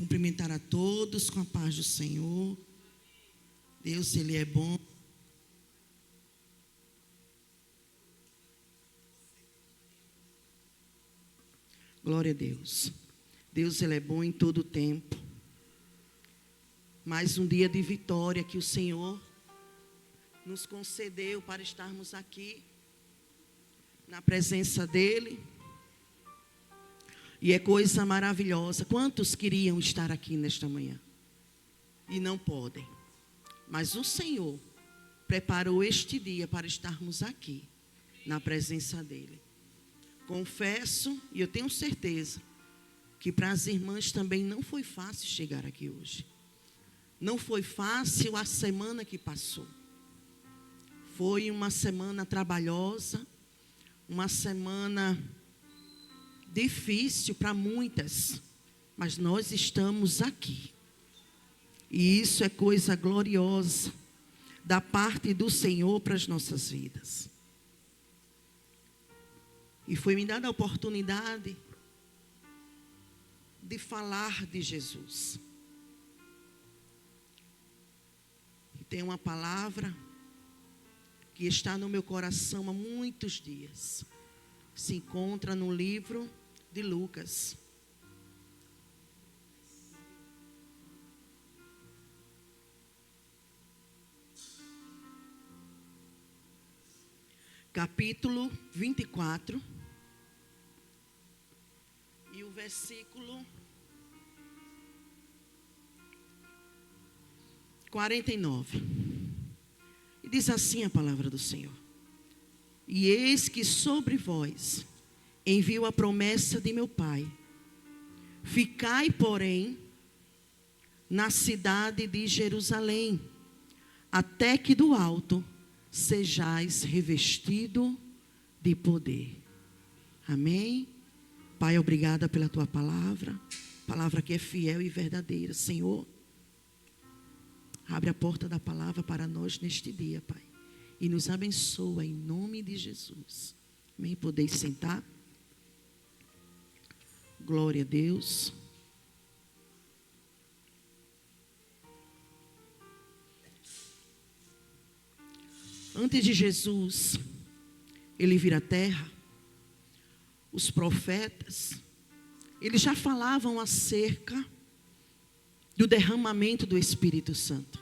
cumprimentar a todos com a paz do Senhor. Deus, Ele é bom. Glória a Deus. Deus, Ele é bom em todo o tempo. Mais um dia de vitória que o Senhor nos concedeu para estarmos aqui na presença dEle. E é coisa maravilhosa. Quantos queriam estar aqui nesta manhã? E não podem. Mas o Senhor preparou este dia para estarmos aqui, na presença dEle. Confesso, e eu tenho certeza, que para as irmãs também não foi fácil chegar aqui hoje. Não foi fácil a semana que passou. Foi uma semana trabalhosa, uma semana difícil para muitas, mas nós estamos aqui. E isso é coisa gloriosa da parte do Senhor para as nossas vidas. E foi me dada a oportunidade de falar de Jesus. E tem uma palavra que está no meu coração há muitos dias. Se encontra no livro de Lucas. Capítulo 24. E o versículo 49. E diz assim a palavra do Senhor: E eis que sobre vós envio a promessa de meu Pai. Ficai, porém, na cidade de Jerusalém, até que do alto sejais revestido de poder. Amém? Pai, obrigada pela tua palavra. Palavra que é fiel e verdadeira. Senhor, abre a porta da palavra para nós neste dia, Pai. E nos abençoa em nome de Jesus. Amém? Podeis sentar. Glória a Deus. Antes de Jesus, Ele vir à terra, os profetas, eles já falavam acerca do derramamento do Espírito Santo.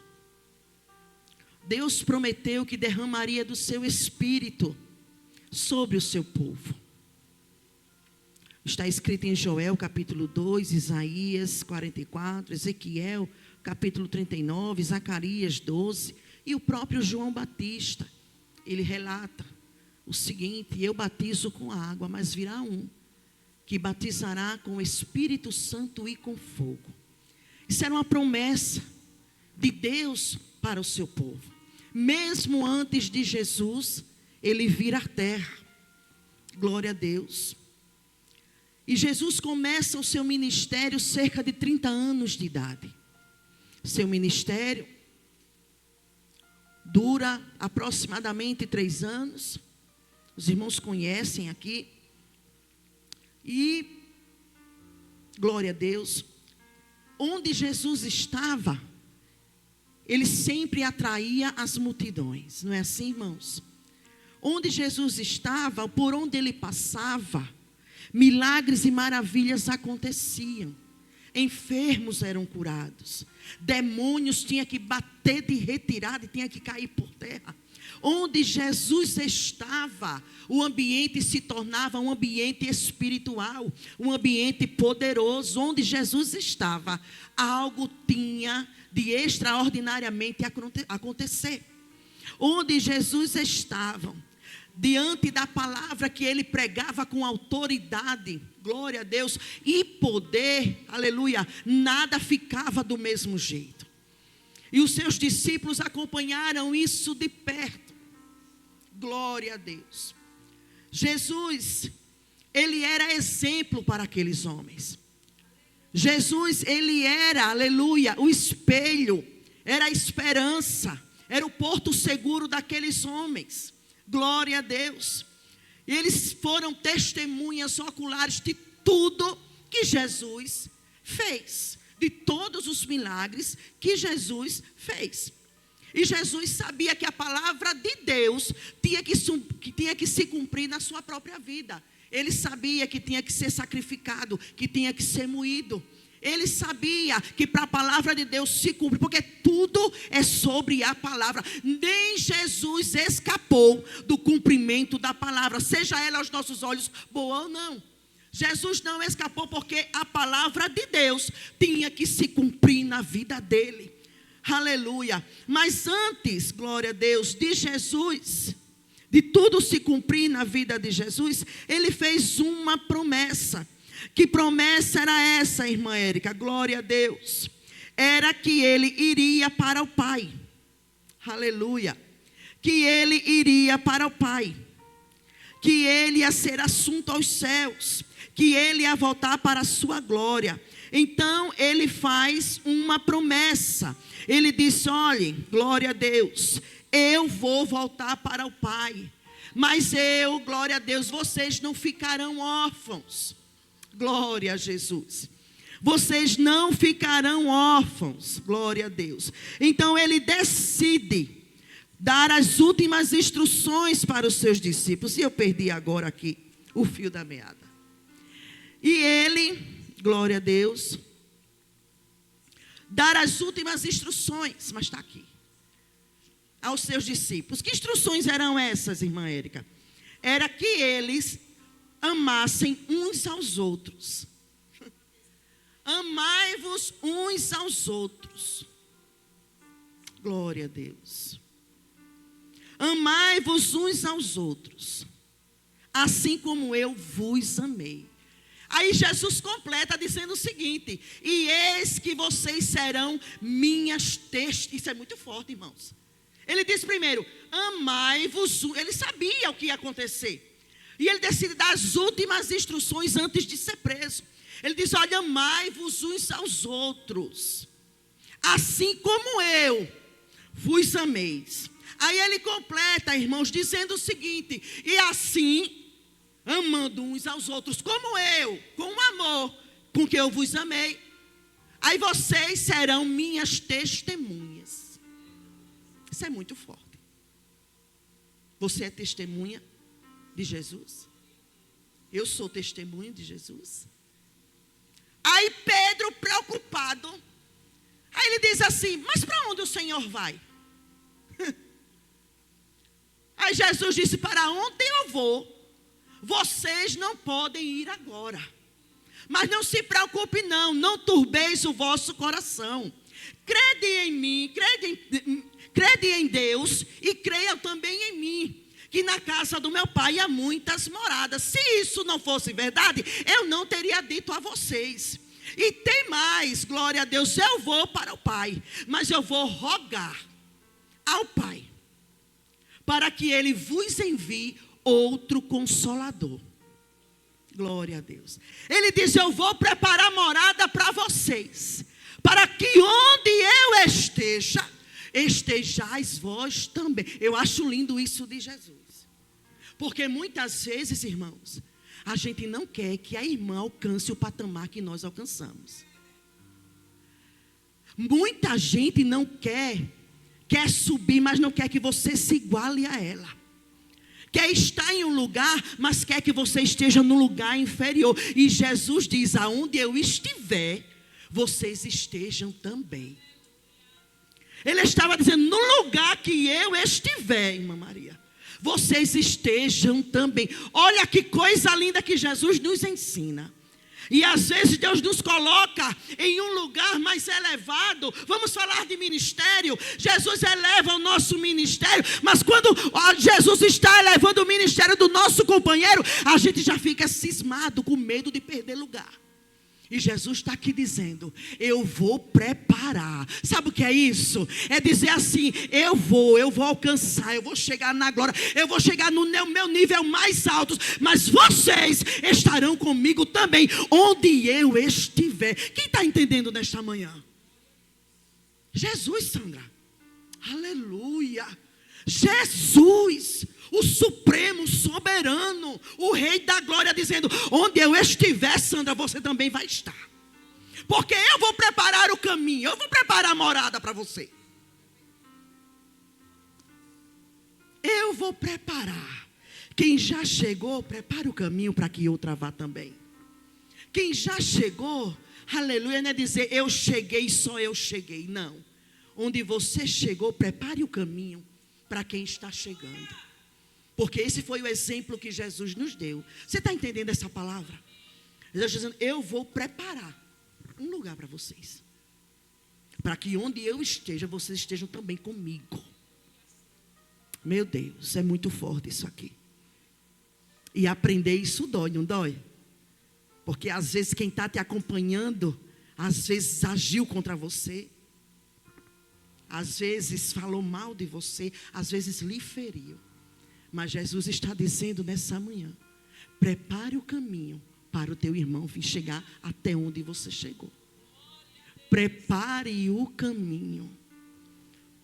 Deus prometeu que derramaria do seu Espírito sobre o seu povo. Está escrito em Joel capítulo 2, Isaías 44, Ezequiel capítulo 39, Zacarias 12. E o próprio João Batista, ele relata o seguinte: eu batizo com água, mas virá um que batizará com o Espírito Santo e com fogo. Isso era uma promessa de Deus para o seu povo. Mesmo antes de Jesus, ele vir à terra. Glória a Deus. E Jesus começa o seu ministério cerca de 30 anos de idade. Seu ministério dura aproximadamente 3 anos. Os irmãos conhecem aqui. E, glória a Deus, onde Jesus estava, ele sempre atraía as multidões. Não é assim, irmãos? Onde Jesus estava, por onde ele passava, milagres e maravilhas aconteciam. Enfermos eram curados. Demônios tinham que bater de retirada e tinham que cair por terra. Onde Jesus estava, o ambiente se tornava um ambiente espiritual, um ambiente poderoso. Onde Jesus estava, algo tinha de extraordinariamente acontecer. Onde Jesus estava, diante da palavra que ele pregava com autoridade, glória a Deus, e poder, aleluia, nada ficava do mesmo jeito. E os seus discípulos acompanharam isso de perto. Glória a Deus. Jesus, ele era exemplo para aqueles homens. Jesus, ele era, aleluia, o espelho, era a esperança, era o porto seguro daqueles homens. Glória a Deus. E eles foram testemunhas oculares de tudo que Jesus fez. de todos os milagres que Jesus fez. E Jesus sabia que a palavra de Deus tinha que se cumprir na sua própria vida. Ele sabia que tinha que ser sacrificado, que tinha que ser moído. Ele sabia que para a palavra de Deus se cumpre, porque tudo é sobre a palavra. Nem Jesus escapou do cumprimento da palavra, seja ela aos nossos olhos boa ou não. Jesus não escapou porque a palavra de Deus tinha que se cumprir na vida dele. Aleluia. Mas antes, glória a Deus, de Jesus, de tudo se cumprir na vida de Jesus, ele fez uma promessa. Que promessa era essa, irmã Érica? Glória a Deus. Era que ele iria para o Pai. Aleluia. Que ele iria para o Pai. Que ele ia ser assunto aos céus. Que ele ia voltar para a sua glória. Então ele faz uma promessa. Ele disse: olhe, glória a Deus, eu vou voltar para o Pai. Mas eu, glória a Deus, vocês não ficarão órfãos. Glória a Jesus. Vocês não ficarão órfãos. Glória a Deus. Então ele decide dar as últimas instruções para os seus discípulos. E eu perdi agora aqui o fio da meada. E ele, glória a Deus, dar as últimas instruções, mas está aqui, aos seus discípulos. Que instruções eram essas, irmã Érica? Era que eles amassem uns aos outros. Amai-vos uns aos outros. Glória a Deus. Amai-vos uns aos outros, assim como eu vos amei. Aí Jesus completa dizendo o seguinte: e eis que vocês serão minhas testemunhas. Isso é muito forte, irmãos. Ele diz primeiro: amai-vos. Ele sabia o que ia acontecer. E ele decide dar as últimas instruções antes de ser preso. Ele diz: olha, amai-vos uns aos outros, assim como eu vos amei. Aí ele completa, irmãos, dizendo o seguinte: e assim, amando uns aos outros, como eu, com o amor com que eu vos amei, aí vocês serão minhas testemunhas. Isso é muito forte. Você é testemunha de Jesus? Eu sou testemunha de Jesus? Aí Pedro, preocupado, aí ele diz assim: mas para onde o Senhor vai? Aí Jesus disse: para onde eu vou, vocês não podem ir agora. Mas não se preocupe não turbeis o vosso coração. Crede em mim, crede em Deus e creia também em mim, que na casa do meu pai há muitas moradas. Se isso não fosse verdade, eu não teria dito a vocês. E tem mais, glória a Deus, eu vou para o Pai, mas eu vou rogar ao Pai, para que Ele vos envie outro Consolador. Glória a Deus. Ele diz: eu vou preparar morada para vocês, para que onde eu esteja, estejais vós também. Eu acho lindo isso de Jesus. Porque muitas vezes, irmãos, a gente não quer que a irmã alcance o patamar que nós alcançamos. Muita gente não quer subir, mas não quer que você se iguale a ela. Quer estar em um lugar, mas quer que você esteja no lugar inferior. E Jesus diz: aonde eu estiver, vocês estejam também. Ele estava dizendo: no lugar que eu estiver, irmã Maria, vocês estejam também. Olha que coisa linda que Jesus nos ensina. E às vezes Deus nos coloca em um lugar mais elevado. Vamos falar de ministério. Jesus eleva o nosso ministério, mas quando Jesus está elevando o ministério do nosso companheiro, a gente já fica cismado, com medo de perder lugar. E Jesus está aqui dizendo: eu vou preparar. Sabe o que é isso? É dizer assim: eu vou alcançar, eu vou chegar na glória, eu vou chegar no meu nível mais alto, mas vocês estarão comigo também, onde eu estiver. Quem está entendendo nesta manhã? Jesus, Sandra. Aleluia. Jesus, o supremo, soberano, o rei da glória, dizendo: onde eu estiver, Sandra, você também vai estar. Porque eu vou preparar o caminho, eu vou preparar a morada para você. Eu vou preparar. Quem já chegou, prepare o caminho para que outra vá também. Quem já chegou, aleluia, não é dizer eu cheguei, só eu cheguei. Não. Onde você chegou, prepare o caminho para quem está chegando. Porque esse foi o exemplo que Jesus nos deu. Você está entendendo essa palavra? Jesus está dizendo, eu vou preparar um lugar para vocês. Para que onde eu esteja, vocês estejam também comigo. Meu Deus, é muito forte isso aqui. E aprender isso dói, não dói? Porque às vezes quem está te acompanhando, às vezes agiu contra você. Às vezes falou mal de você, às vezes lhe feriu. Mas Jesus está dizendo nessa manhã, prepare o caminho para o teu irmão vir chegar até onde você chegou. Prepare o caminho.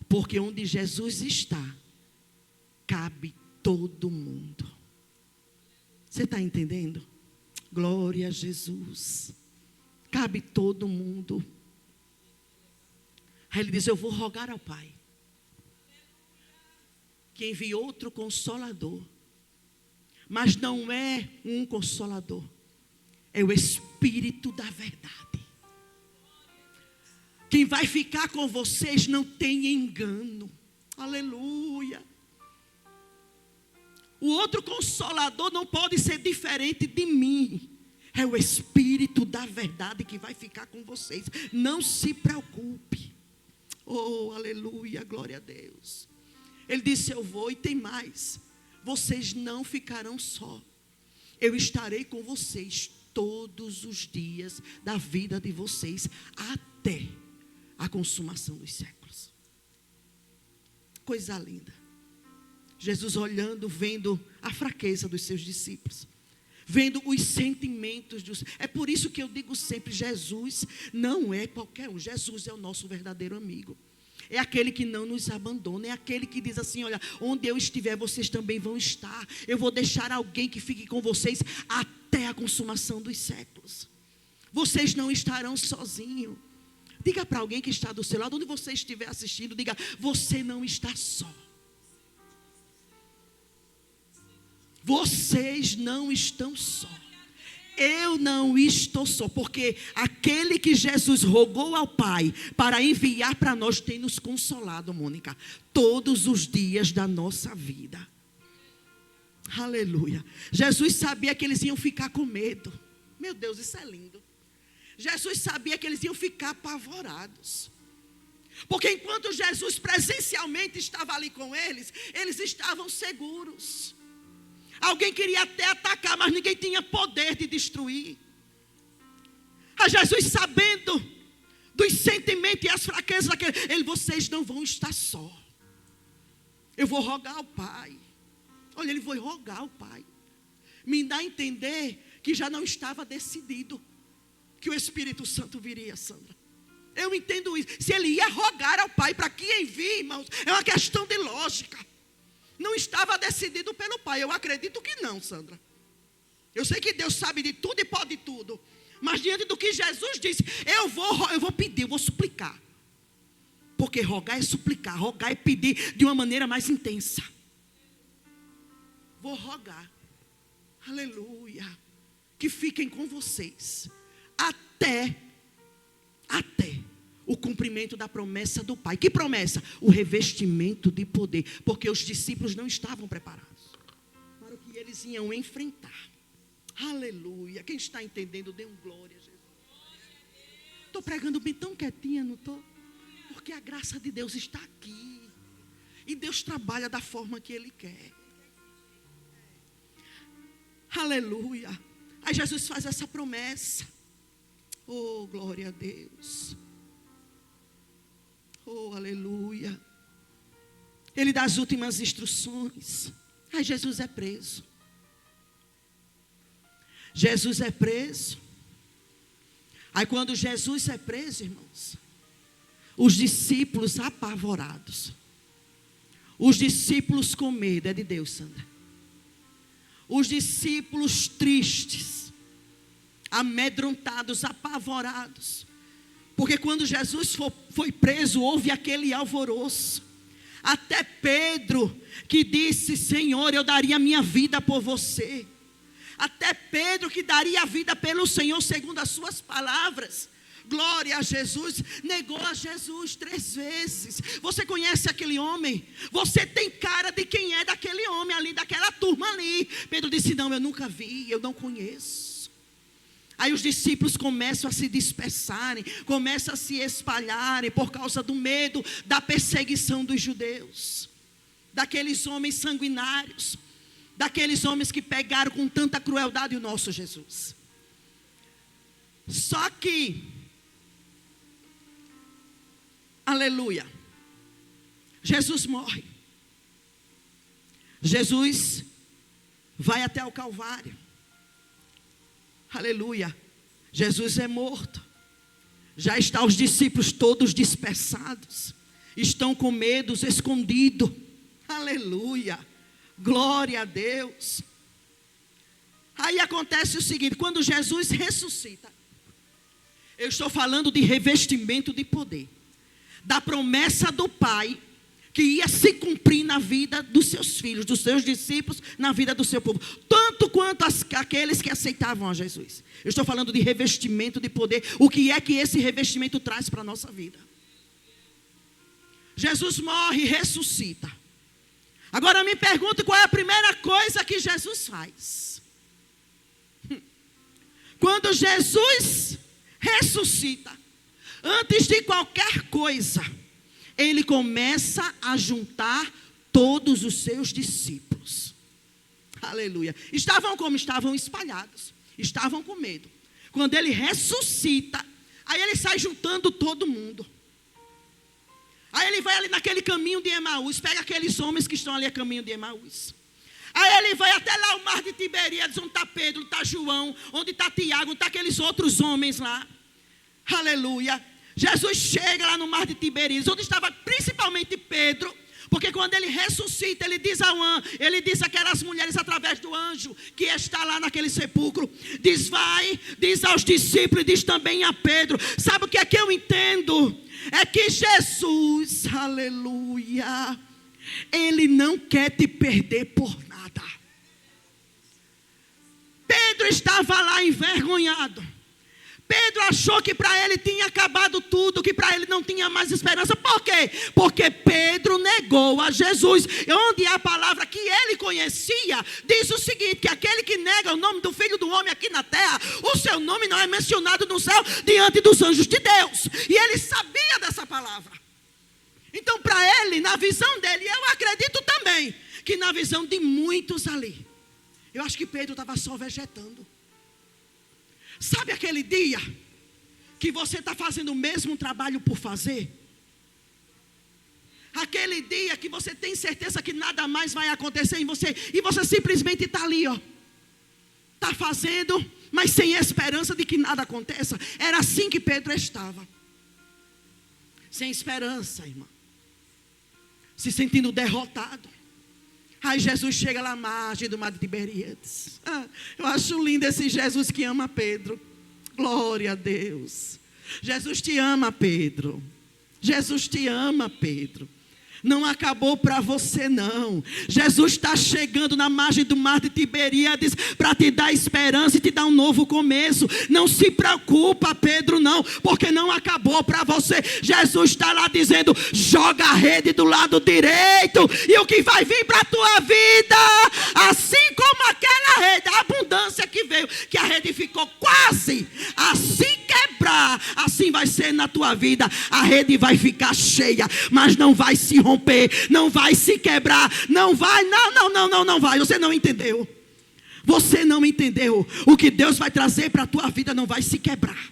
Porque onde Jesus está, cabe todo mundo. Você está entendendo? Glória a Jesus. Cabe todo mundo. Aí ele diz, eu vou rogar ao Pai que envie outro consolador. Mas não é um consolador. É o Espírito da verdade. Quem vai ficar com vocês não tem engano. Aleluia. O outro consolador não pode ser diferente de mim. É o Espírito da verdade que vai ficar com vocês. Não se preocupe. Oh, aleluia, glória a Deus. Ele disse, eu vou e tem mais. Vocês não ficarão só. Eu estarei com vocês todos os dias da vida de vocês, até a consumação dos séculos. Coisa linda. Jesus olhando, vendo a fraqueza dos seus discípulos. Vendo os sentimentos dos... É por isso que eu digo sempre, Jesus não é qualquer um. Jesus é o nosso verdadeiro amigo. É aquele que não nos abandona. É aquele que diz assim, olha, onde eu estiver, vocês também vão estar. Eu vou deixar alguém que fique com vocês até a consumação dos séculos. Vocês não estarão sozinhos. Diga para alguém que está do seu lado, onde você estiver assistindo, diga, você não está só. Vocês não estão só. Eu não estou só, porque aquele que Jesus rogou ao Pai para enviar para nós tem nos consolado, Mônica, todos os dias da nossa vida. Aleluia. Jesus sabia que eles iam ficar com medo. Meu Deus, isso é lindo. Jesus sabia que eles iam ficar apavorados. Porque enquanto Jesus presencialmente estava ali com eles, eles estavam seguros. Alguém queria até atacar, mas ninguém tinha poder de destruir. A Jesus, sabendo dos sentimentos e as fraquezas daquele, ele, vocês não vão estar só. Eu vou rogar ao Pai. Olha, ele foi rogar ao Pai. Me dá a entender que já não estava decidido que o Espírito Santo viria, Sandra. Eu entendo isso. Se ele ia rogar ao Pai para que envie, irmãos, é uma questão de lógica. Não estava decidido pelo Pai. Eu acredito que não, Sandra. Eu sei que Deus sabe de tudo e pode tudo. Mas diante do que Jesus disse, eu vou pedir, eu vou suplicar. Porque rogar é suplicar, rogar é pedir de uma maneira mais intensa. Vou rogar. Aleluia. Que fiquem com vocês. Até o cumprimento da promessa do Pai. Que promessa? O revestimento de poder. Porque os discípulos não estavam preparados para o que eles iam enfrentar. Aleluia. Quem está entendendo, dê um glória a Jesus. Estou pregando bem tão quietinha, não estou? Porque a graça de Deus está aqui. E Deus trabalha da forma que Ele quer. Aleluia. Aí Jesus faz essa promessa. Oh, glória a Deus. Oh, aleluia. Ele dá as últimas instruções. Aí Jesus é preso. Jesus é preso. Aí quando Jesus é preso, irmãos, os discípulos apavorados. Os discípulos com medo. É de Deus, Sandra. Os discípulos tristes. amedrontados, apavorados. Porque quando Jesus foi preso, houve aquele alvoroço. Até Pedro, que disse: Senhor, eu daria minha vida por você. Até Pedro, que daria a vida pelo Senhor, segundo as suas palavras. Glória a Jesus, negou a Jesus 3 vezes. Você conhece aquele homem? Você tem cara de quem é daquele homem ali, daquela turma ali. Pedro disse: não, eu nunca vi, eu não conheço. Aí os discípulos começam a se dispersarem, começam a se espalharem por causa do medo da perseguição dos judeus, daqueles homens sanguinários, daqueles homens que pegaram com tanta crueldade o nosso Jesus. Só que, aleluia, Jesus morre. Jesus vai até o Calvário. Aleluia. Jesus é morto. Já estão os discípulos todos dispersados. Estão com medo, escondidos. Aleluia. Glória a Deus. Aí acontece o seguinte: quando Jesus ressuscita, eu estou falando de revestimento de poder, da promessa do Pai, que ia se cumprir na vida dos seus filhos, dos seus discípulos, na vida do seu povo, tanto quanto aqueles que aceitavam a Jesus. Eu estou falando de revestimento de poder. O que é que esse revestimento traz para a nossa vida? Jesus morre e ressuscita. Agora me pergunto, qual é a primeira coisa que Jesus faz? Quando Jesus ressuscita, antes de qualquer coisa, ele começa a juntar todos os seus discípulos. Aleluia. Estavam como? Estavam espalhados. Estavam com medo. Quando ele ressuscita, aí ele sai juntando todo mundo. Aí ele vai ali naquele caminho de Emaús, pega aqueles homens que estão ali a caminho de Emaús. Aí ele vai até lá o mar de Tiberíades, onde está Pedro, onde está João, onde está Tiago, onde está aqueles outros homens lá. Aleluia. Jesus chega lá no mar de Tiberíades, onde estava principalmente Pedro, porque quando ele ressuscita, ele diz àquelas mulheres através do anjo que está lá naquele sepulcro, diz aos discípulos e diz também a Pedro. Sabe o que é que eu entendo? É que Jesus, aleluia, ele não quer te perder por nada. Pedro estava lá envergonhado. Pedro achou que para ele tinha acabado tudo, que para ele não tinha mais esperança. Por quê? Porque Pedro negou a Jesus. Onde a palavra que ele conhecia diz o seguinte: que aquele que nega o nome do Filho do Homem aqui na terra, o seu nome não é mencionado no céu diante dos anjos de Deus. E ele sabia dessa palavra. Então para ele, na visão dele, eu acredito também que na visão de muitos ali, eu acho que Pedro estava só vegetando. Sabe aquele dia que você está fazendo o mesmo trabalho por fazer? Aquele dia que você tem certeza que nada mais vai acontecer em você, e você simplesmente está ali, ó, está fazendo, mas sem esperança de que nada aconteça. Era assim que Pedro estava, sem esperança, irmão, se sentindo derrotado. Aí Jesus chega lá à margem do mar de Tiberíades. Eu acho lindo esse Jesus que ama Pedro. Glória a Deus. Jesus te ama, Pedro. Jesus te ama, Pedro. Não acabou para você não. Jesus está chegando na margem do mar de Tiberíades para te dar esperança e te dar um novo começo. Não se preocupa, Pedro, não, porque não acabou para você. Jesus está lá dizendo: joga a rede do lado direito, e o que vai vir para a tua vida, assim como aquela rede, a abundância que veio, que a rede ficou quase assim quebrar, assim vai ser na tua vida. A rede vai ficar cheia, mas não vai se romper, não vai se quebrar, não vai, não vai. Você não entendeu. Você não entendeu. O que Deus vai trazer para a tua vida não vai se quebrar.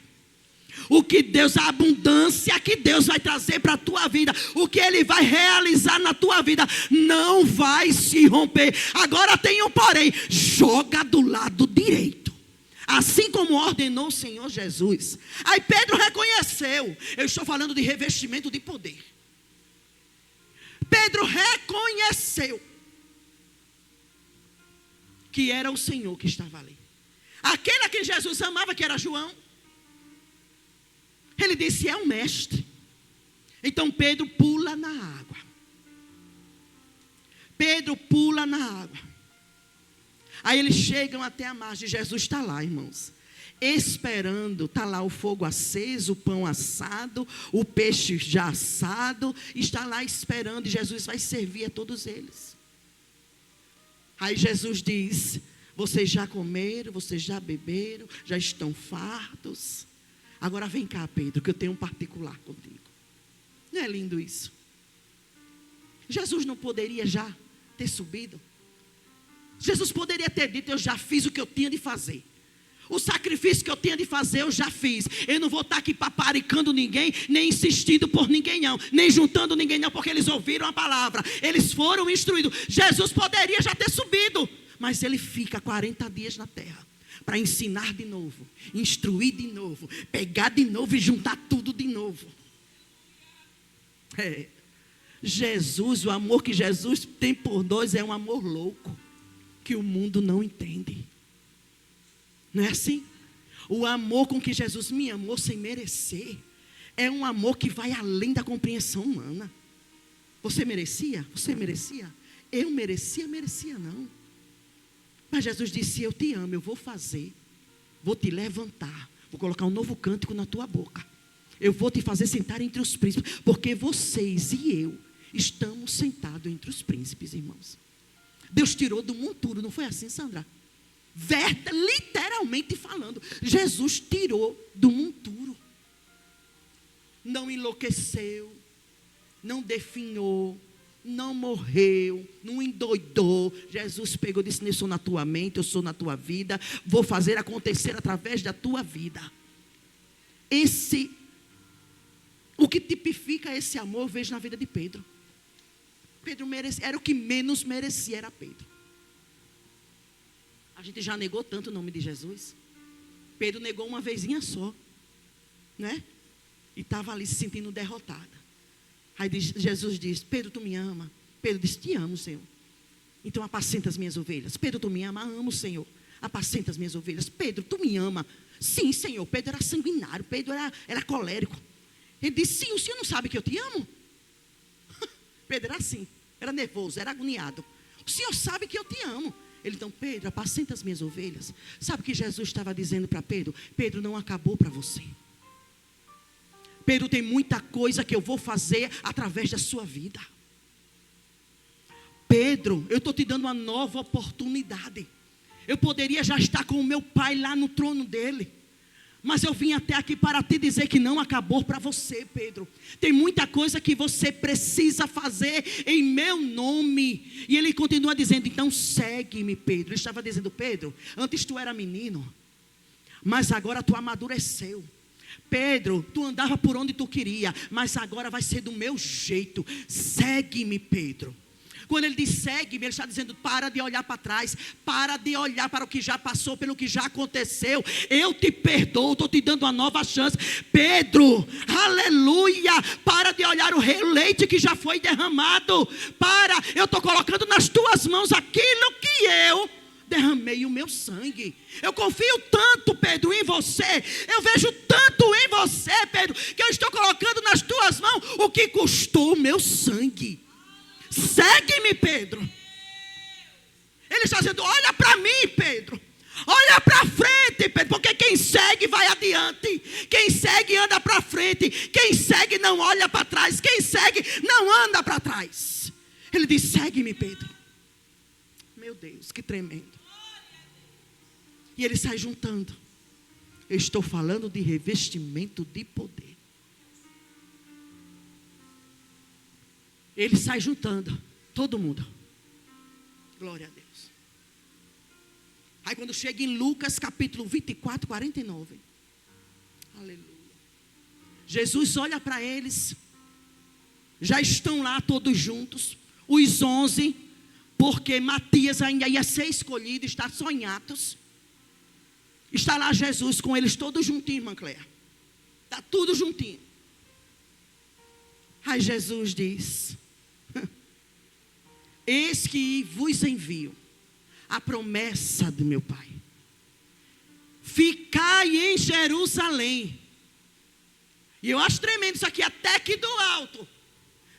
O que Deus, a abundância que Deus vai trazer para a tua vida, o que Ele vai realizar na tua vida, não vai se romper. Agora tem um porém: joga do lado direito, assim como ordenou o Senhor Jesus. Aí Pedro reconheceu. Eu estou falando de revestimento de poder. Pedro reconheceu que era o Senhor que estava ali. Aquele a quem Jesus amava, que era João. Ele disse: é um mestre. Então Pedro pula na água. Pedro pula na água. Aí eles chegam até a margem. Jesus está lá, irmãos, esperando. Está lá o fogo aceso, o pão assado, o peixe já assado. Está lá esperando, e Jesus vai servir a todos eles. Aí Jesus diz: vocês já comeram, vocês já beberam, já estão fartos. Agora vem cá, Pedro, que eu tenho um particular contigo. Não é lindo isso? Jesus não poderia já ter subido? Jesus poderia ter dito: eu já fiz o que eu tinha de fazer. O sacrifício que eu tinha de fazer, eu já fiz. Eu não vou estar aqui paparicando ninguém, nem insistindo por ninguém não, nem juntando ninguém não, porque eles ouviram a palavra, eles foram instruídos. Jesus poderia já ter subido, mas ele fica 40 dias na terra, para ensinar de novo, instruir de novo, pegar de novo e juntar tudo de novo. Jesus, o amor que Jesus tem por nós é um amor louco, que o mundo não entende. Não é assim? O amor com que Jesus me amou sem merecer é um amor que vai além da compreensão humana. Você merecia? Você merecia? Eu merecia? Merecia não. Mas Jesus disse: eu te amo, eu vou fazer, vou te levantar, vou colocar um novo cântico na tua boca, eu vou te fazer sentar entre os príncipes, porque vocês e eu estamos sentados entre os príncipes, irmãos. Deus tirou do monturo, não foi assim, Sandra? Literalmente falando, Jesus tirou do monturo. Não enlouqueceu, não definhou, não morreu, não endoidou. Jesus pegou e disse: eu sou na tua mente, eu sou na tua vida, vou fazer acontecer através da tua vida. O que tipifica esse amor, eu vejo na vida de Pedro. Pedro merecia, era o que menos merecia, era Pedro. A gente já negou tanto o nome de Jesus. Pedro negou uma vezinha só, né? E estava ali se sentindo derrotada. Aí Jesus diz: Pedro, tu me ama? Pedro disse: te amo, Senhor. Então apacenta as minhas ovelhas. Pedro, tu me ama? Amo, Senhor. Apacenta as minhas ovelhas. Pedro, tu me ama? Sim, Senhor. Pedro era sanguinário, Pedro era colérico. Ele disse: sim, o Senhor não sabe que eu te amo? Pedro era assim, era nervoso, era agoniado. O Senhor sabe que eu te amo. Ele: então, Pedro, apacenta as minhas ovelhas. Sabe o que Jesus estava dizendo para Pedro? Pedro, não acabou para você. Pedro, tem muita coisa que eu vou fazer através da sua vida. Pedro, eu estou te dando uma nova oportunidade. Eu poderia já estar com o meu pai lá no trono dele, mas eu vim até aqui para te dizer que não acabou para você, Pedro. Tem muita coisa que você precisa fazer em meu nome. E ele continua dizendo: então segue-me, Pedro. Ele estava dizendo: Pedro, antes tu era menino, mas agora tu amadureceu. Pedro, tu andava por onde tu queria, mas agora vai ser do meu jeito. Segue-me, Pedro. Quando ele diz segue-me, ele está dizendo: para de olhar para trás, para de olhar para o que já passou, pelo que já aconteceu. Eu te perdoo, estou te dando uma nova chance. Pedro, aleluia, para de olhar o leite que já foi derramado. Eu estou colocando nas tuas mãos aquilo que eu derramei o meu sangue. Eu confio tanto, Pedro, em você. Eu vejo tanto em você, Pedro, que eu estou colocando nas tuas mãos o que custou o meu sangue. Segue-me, Pedro. Ele está dizendo: olha para mim, Pedro. Olha para frente, Pedro. Porque quem segue vai adiante. Quem segue anda para frente. Quem segue não olha para trás. Quem segue não anda para trás. Ele diz: segue-me, Pedro. Meu Deus, que tremendo. E ele sai juntando. Eu estou falando de revestimento de poder. Ele sai juntando todo mundo. Glória a Deus. Aí quando chega em Lucas capítulo 24, 49. Aleluia. Jesus olha para eles. Já estão lá todos juntos. Os 11. Porque Matias ainda ia ser escolhido. Está só em Atos. Está lá Jesus com eles todos juntinhos, irmã Cléia. Está tudo juntinho. Aí Jesus diz: eis que vos envio a promessa do meu Pai. ficai em Jerusalém. E eu acho tremendo isso aqui, até que do alto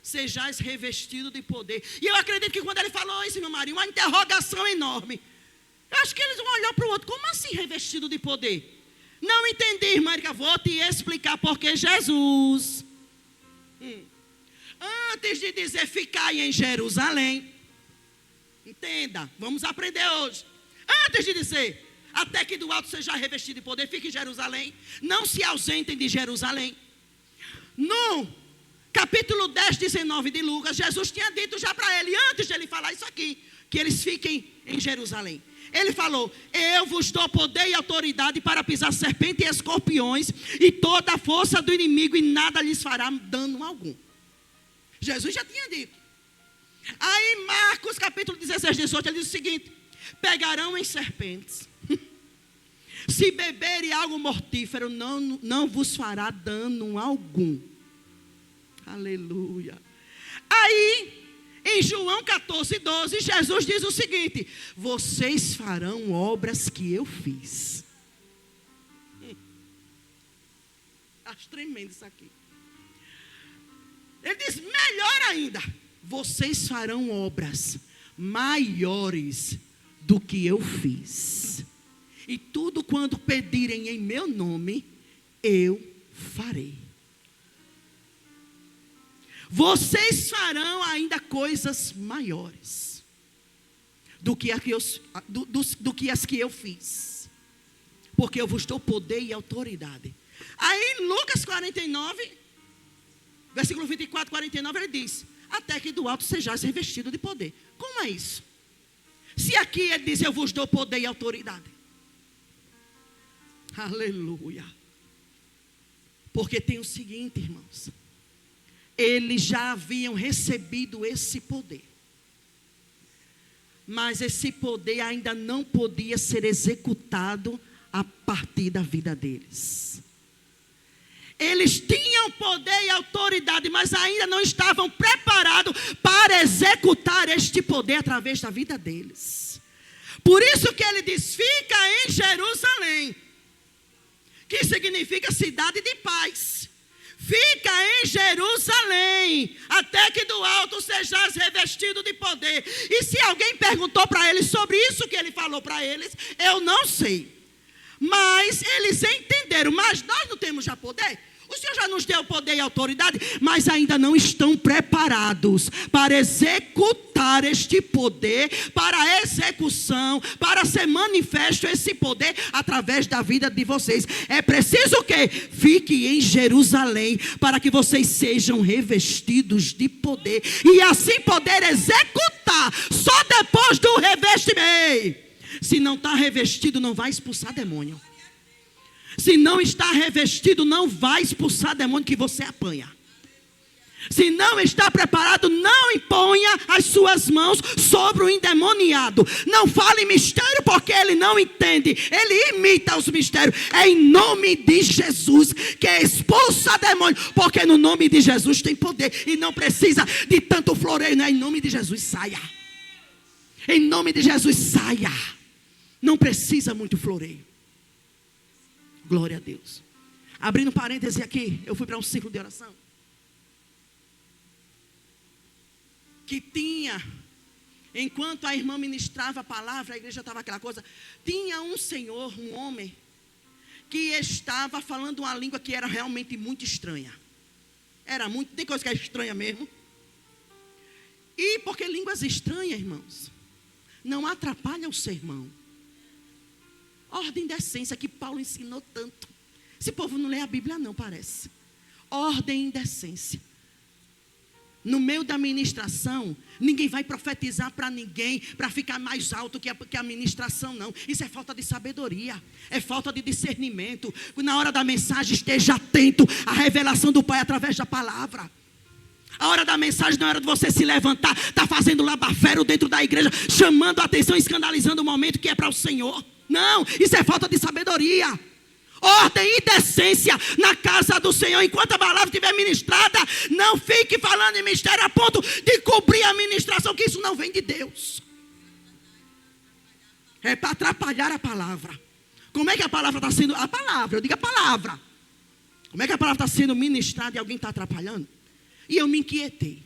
sejais revestido de poder. E eu acredito que quando ele falou isso, meu marido, uma interrogação enorme. Eu acho que eles vão olhar para o outro, como assim revestido de poder? Não entendi, irmã Erika, vou te explicar porque Jesus, antes de dizer ficai em Jerusalém, entenda, vamos aprender hoje. Antes de dizer, até que do alto seja revestido de poder, fique em Jerusalém, não se ausentem de Jerusalém. No capítulo 10, 19 de Lucas, Jesus tinha dito já para ele, antes de ele falar isso aqui, que eles fiquem em Jerusalém. Ele falou, eu vos dou poder e autoridade para pisar serpentes e escorpiões e toda a força do inimigo e nada lhes fará dano algum. Jesus já tinha dito. Aí Marcos capítulo 16, 18, ele diz o seguinte, pegarão em serpentes, se beberem algo mortífero, não vos fará dano algum. Aleluia. Aí, em João 14, 12, Jesus diz o seguinte, vocês farão obras que eu fiz. Acho tremendo isso aqui. Ele diz, melhor ainda, vocês farão obras maiores do que eu fiz. E tudo quanto pedirem em meu nome, eu farei. Vocês farão ainda coisas maiores do que as que eu fiz. Porque eu vos dou poder e autoridade. Aí em Lucas 49, versículo 24, 49, ele diz, até que do alto sejais revestido de poder. Como é isso? Se aqui ele diz, eu vos dou poder e autoridade. Aleluia. Porque tem o seguinte, irmãos. Eles já haviam recebido esse poder. Mas esse poder ainda não podia ser executado a partir da vida deles. Eles tinham poder e autoridade, mas ainda não estavam preparados para executar este poder através da vida deles. Por isso que ele diz, fica em Jerusalém, que significa cidade de paz. Fica em Jerusalém, até que do alto sejais revestido de poder. E se alguém perguntou para eles sobre isso que ele falou para eles, eu não sei. Mas eles entenderam, mas nós não temos já poder? O Senhor já nos deu poder e autoridade, mas ainda não estão preparados para executar este poder, para a execução, para ser manifesto esse poder através da vida de vocês. É preciso o quê? Fique em Jerusalém, para que vocês sejam revestidos de poder, e assim poder executar, só depois do revestimento. Se não está revestido, não vai expulsar demônio. Se não está revestido, não vai expulsar demônio que você apanha. Se não está preparado, não imponha as suas mãos sobre o endemoniado. Não fale mistério porque ele não entende. Ele imita os mistérios. É em nome de Jesus que expulsa demônio. Porque no nome de Jesus tem poder. E não precisa de tanto floreio. Não é em nome de Jesus, saia. Em nome de Jesus, saia. Não precisa muito floreio. Glória a Deus. Abrindo parêntese aqui, eu fui para um ciclo de oração. Que tinha, enquanto a irmã ministrava a palavra, a igreja estava aquela coisa. Tinha um senhor, um homem, que estava falando uma língua que era realmente muito estranha. Era muito, tem coisa que é estranha mesmo. E porque línguas estranhas, irmãos, não atrapalha o sermão. Ordem de decência que Paulo ensinou tanto. Esse povo não lê a Bíblia não, parece. Ordem e decência. No meio da ministração, ninguém vai profetizar para ninguém, para ficar mais alto que a ministração, não. Isso é falta de sabedoria, é falta de discernimento. Na hora da mensagem, esteja atento à revelação do Pai através da palavra. A hora da mensagem não é hora de você se levantar, está fazendo labafero dentro da igreja, chamando a atenção, escandalizando o momento que é para o Senhor. Não, isso é falta de sabedoria. Ordem e decência na casa do Senhor. Enquanto a palavra estiver ministrada, não fique falando em mistério a ponto de cobrir a ministração, que isso não vem de Deus. É para atrapalhar a palavra. Como é que a palavra está sendo, a palavra, eu digo a palavra. Como é que a palavra está sendo ministrada e alguém está atrapalhando? E eu me inquietei.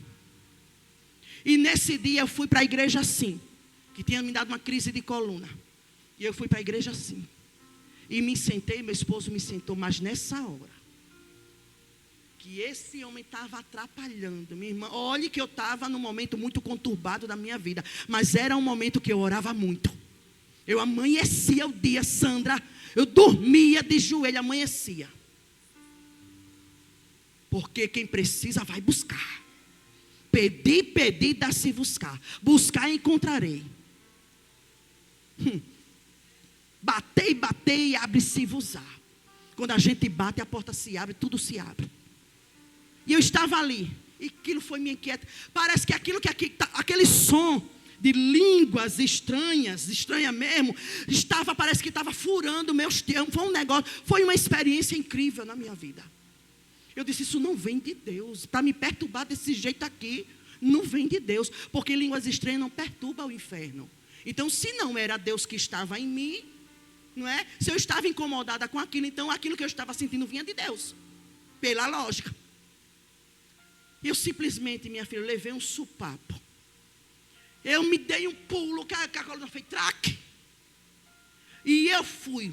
E nesse dia eu fui para a igreja assim, que tinha me dado uma crise de coluna. E eu fui para a igreja assim. E me sentei, meu esposo me sentou, mas nessa hora, que esse homem estava atrapalhando, minha irmã, olhe que eu estava num momento muito conturbado da minha vida, mas era um momento que eu orava muito. Eu amanhecia o dia, Sandra, eu dormia de joelho, amanhecia. Porque quem precisa vai buscar. Pedir, dá-se buscar. Buscar, encontrarei. Batei, abre-se-vos-á. Quando a gente bate, a porta se abre, tudo se abre. E eu estava ali, e aquilo foi me inquieta. Parece que aquele som de línguas estranhas, estranha mesmo, parece que estava furando meus tempos. Foi um negócio, foi uma experiência incrível na minha vida. Eu disse, isso não vem de Deus. Para me perturbar desse jeito aqui, não vem de Deus. Porque línguas estranhas não perturbam o inferno. Então, se não era Deus que estava em mim, não é? Se eu estava incomodada com aquilo, então aquilo que eu estava sentindo vinha de Deus. Pela lógica. Eu simplesmente, minha filha, levei um supapo. Eu me dei um pulo, que a coluna fez traque. E eu fui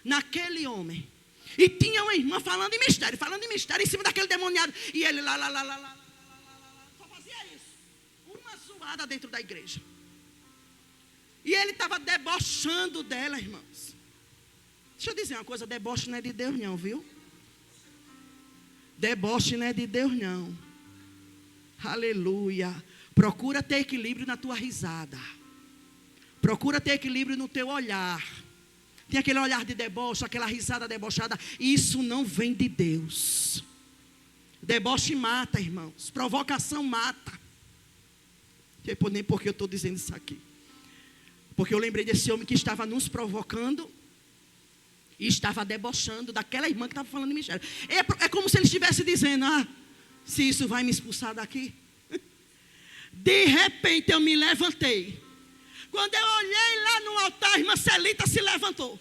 naquele homem. E tinha uma irmã falando em mistério em cima daquele demoniado. E ele lá, só fazia isso. Uma zoada dentro da igreja. E ele estava debochando dela, irmãos. Deixa eu dizer uma coisa, deboche não é de Deus não, viu? Deboche não é de Deus não. Aleluia. Procura ter equilíbrio na tua risada. Procura ter equilíbrio no teu olhar. Tem aquele olhar de deboche, aquela risada debochada. Isso não vem de Deus. Deboche mata, irmãos. Provocação mata. Nem porque eu estou dizendo isso aqui. Porque eu lembrei desse homem que estava nos provocando e estava debochando daquela irmã que estava falando de mistério. É como se ele estivesse dizendo, se isso vai me expulsar daqui. De repente eu me levantei. Quando eu olhei lá no altar, a irmã Celita se levantou.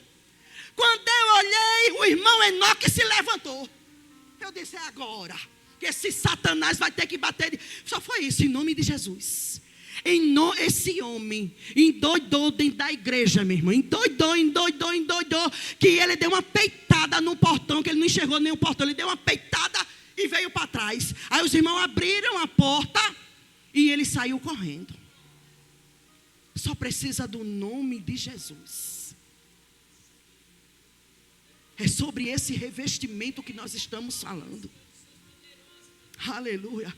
Quando eu olhei, o irmão Enoque se levantou. Eu disse, é agora que esse Satanás vai ter que bater. Só foi isso, em nome de Jesus. Esse homem endoidou dentro da igreja, minha irmã. Endoidou. Que ele deu uma peitada no portão, que ele não enxergou nem o portão. Ele deu uma peitada e veio para trás. Aí os irmãos abriram a porta e ele saiu correndo. Só precisa do nome de Jesus. É sobre esse revestimento que nós estamos falando. Aleluia.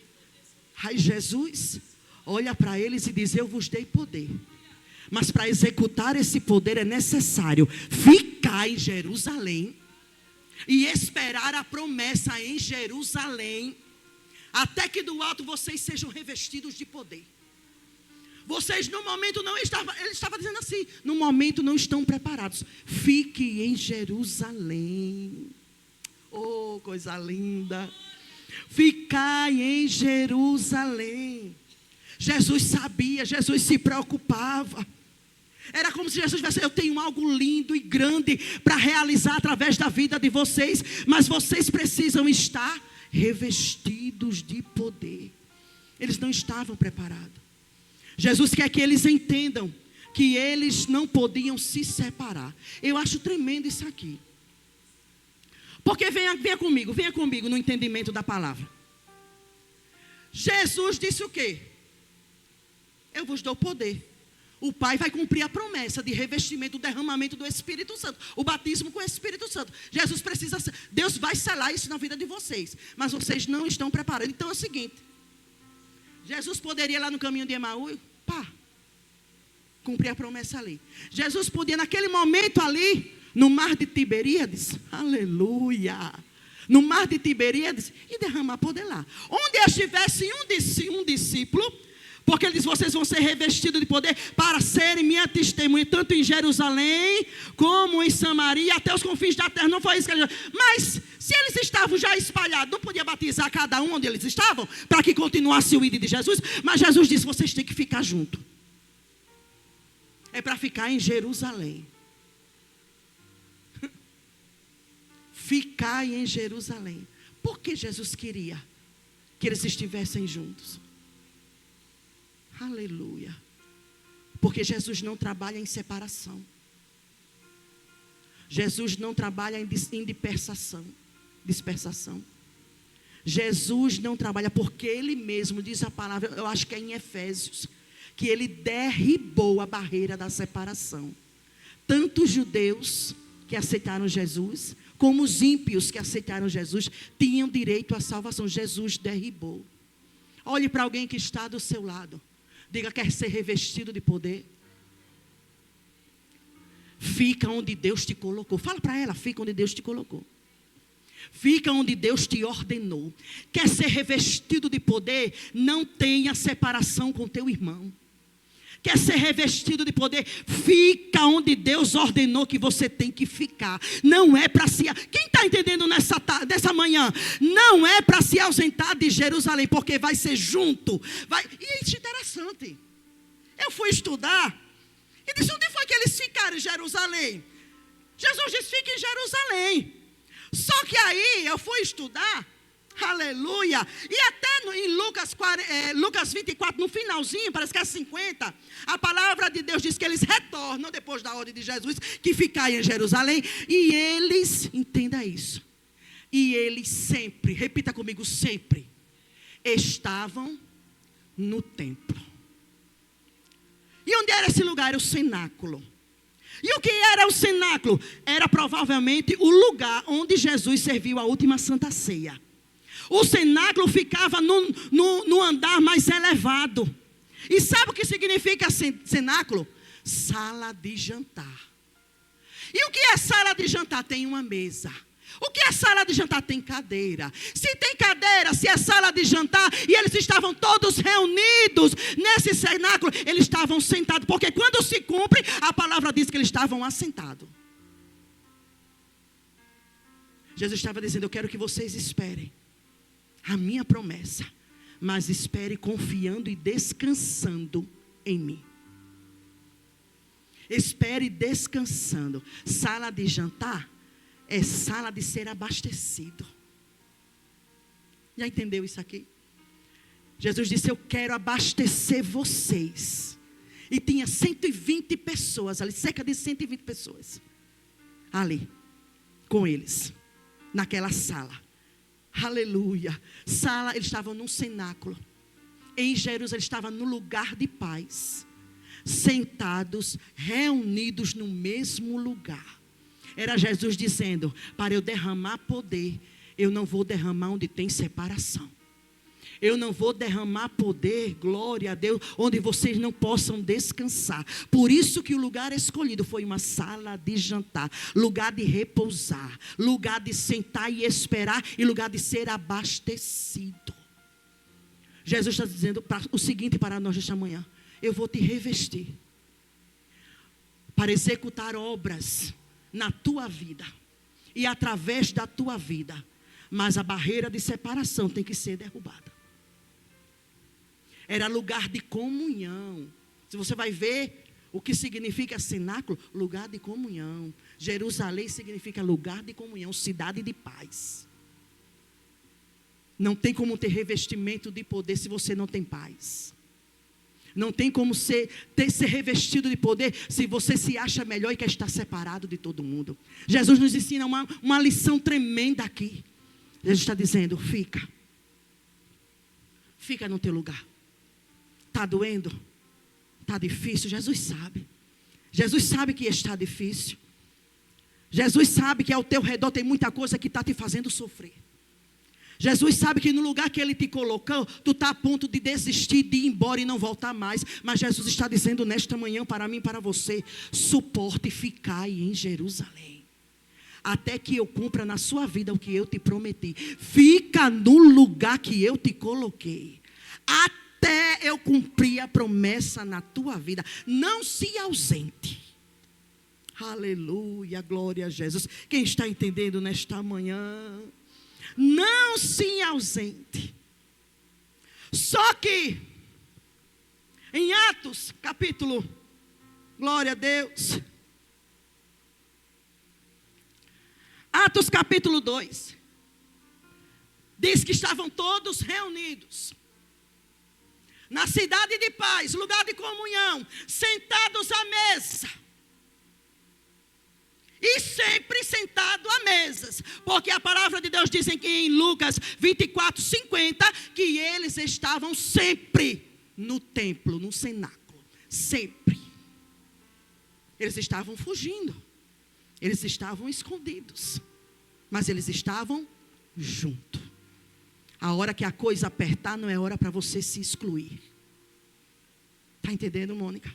Aí Jesus olha para eles e diz, eu vos dei poder. Mas para executar esse poder é necessário ficar em Jerusalém e esperar a promessa em Jerusalém, até que do alto vocês sejam revestidos de poder. Vocês no momento não estavam, ele estava dizendo assim, no momento não estão preparados. Fique em Jerusalém. Oh, coisa linda. Ficai em Jerusalém. Jesus sabia, Jesus se preocupava. Era como se Jesus dissesse, eu tenho algo lindo e grande para realizar através da vida de vocês, mas vocês precisam estar revestidos de poder. Eles não estavam preparados. Jesus quer que eles entendam que eles não podiam se separar. Eu acho tremendo isso aqui. Porque venha comigo no entendimento da palavra. Jesus disse o quê? Eu vos dou poder. O Pai vai cumprir a promessa de revestimento, o derramamento do Espírito Santo. O batismo com o Espírito Santo. Deus vai selar isso na vida de vocês. Mas vocês não estão preparados. Então é o seguinte. Jesus poderia lá no caminho de Emaús, cumprir a promessa ali. Jesus podia naquele momento ali, no mar de Tiberíades, aleluia, no mar de Tiberíades, e derramar poder lá. Onde estivesse um discípulo, porque ele diz, vocês vão ser revestidos de poder para serem minha testemunha, tanto em Jerusalém, como em Samaria, até os confins da terra. Não foi isso que ele disse. Mas, se eles estavam já espalhados, não podia batizar cada um onde eles estavam, para que continuasse o ídolo de Jesus. Mas Jesus disse, vocês têm que ficar junto. É para ficar em Jerusalém. ficai em Jerusalém. Por que Jesus queria que eles estivessem juntos? Aleluia. Porque Jesus não trabalha em separação. Jesus não trabalha em dispersação. Jesus não trabalha, porque Ele mesmo diz a palavra, eu acho que é em Efésios, que Ele derribou a barreira da separação. Tanto os judeus que aceitaram Jesus, como os ímpios que aceitaram Jesus, tinham direito à salvação. Jesus derribou. Olhe para alguém que está do seu lado. Diga, quer ser revestido de poder? Fica onde Deus te colocou. Fala para ela, fica onde Deus te colocou. Fica onde Deus te ordenou. Quer ser revestido de poder? Não tenha separação com teu irmão. Quer ser revestido de poder? Fica onde Deus ordenou que você tem que ficar. Não é para se... Quem está entendendo dessa manhã? Não é para se ausentar de Jerusalém, porque vai ser junto. E isso é interessante. Eu fui estudar e disse, onde foi que eles ficaram em Jerusalém? Jesus disse, fica em Jerusalém. Só que aí eu fui estudar, aleluia, e até em Lucas 24, no finalzinho, parece que é 50, a palavra de Deus diz que eles retornam depois da ordem de Jesus, que ficai em Jerusalém, e eles, entenda isso, e eles sempre, repita comigo, sempre, estavam no templo. E onde era esse lugar? Era o cenáculo. E o que era o cenáculo? Era provavelmente o lugar onde Jesus serviu a última Santa Ceia. O cenáculo ficava no andar mais elevado. E sabe o que significa cenáculo? Sala de jantar. E o que é sala de jantar? Tem uma mesa. O que é sala de jantar? Tem cadeira. Se tem cadeira, se é sala de jantar, e eles estavam todos reunidos nesse cenáculo, eles estavam sentados, porque quando se cumpre, a palavra diz que eles estavam assentados. Jesus estava dizendo, eu quero que vocês esperem a minha promessa, mas espere confiando e descansando em mim. Espere descansando. Sala de jantar é sala de ser abastecido. Já entendeu isso aqui? Jesus disse, eu quero abastecer vocês. E tinha 120 pessoas ali, cerca de 120 pessoas ali, com eles, naquela sala. Aleluia. Sala, eles estavam num cenáculo. Em Jerusalém, eles estavam no lugar de paz. Sentados, reunidos no mesmo lugar. Era Jesus dizendo, para eu derramar poder, eu não vou derramar onde tem separação. Eu não vou derramar poder, glória a Deus, onde vocês não possam descansar. Por isso que o lugar escolhido foi uma sala de jantar, lugar de repousar, lugar de sentar e esperar e lugar de ser abastecido. Jesus está dizendo o seguinte para nós esta manhã, eu vou te revestir para executar obras na tua vida e através da tua vida, mas a barreira de separação tem que ser derrubada. Era lugar de comunhão. Se você vai ver o que significa cenáculo, lugar de comunhão. Jerusalém significa lugar de comunhão, cidade de paz. Não tem como ter revestimento de poder se você não tem paz. Não tem como ser revestido de poder se você se acha melhor e quer estar separado de todo mundo. Jesus nos ensina uma lição tremenda aqui. Jesus está dizendo, fica no teu lugar. Está doendo? Está difícil? Jesus sabe. Jesus sabe que está difícil. Jesus sabe que ao teu redor tem muita coisa que está te fazendo sofrer. Jesus sabe que no lugar que Ele te colocou, tu está a ponto de desistir, de ir embora e não voltar mais. Mas Jesus está dizendo nesta manhã para mim e para você, suporte e ficai em Jerusalém. Até que eu cumpra na sua vida o que eu te prometi. Fica no lugar que eu te coloquei. Até eu cumprir a promessa na tua vida. Não se ausente. Aleluia, glória a Jesus. Quem está entendendo nesta manhã? Não se ausente. Só que em Atos capítulo, glória a Deus, Atos capítulo 2. Diz que estavam todos reunidos na cidade de paz, lugar de comunhão, sentados à mesa. E sempre sentado à mesas. Porque a palavra de Deus diz em Lucas 24:50 que eles estavam sempre no templo, no cenáculo. Sempre. Eles estavam fugindo. Eles estavam escondidos. Mas eles estavam juntos. A hora que a coisa apertar não é hora para você se excluir. Está entendendo, Mônica?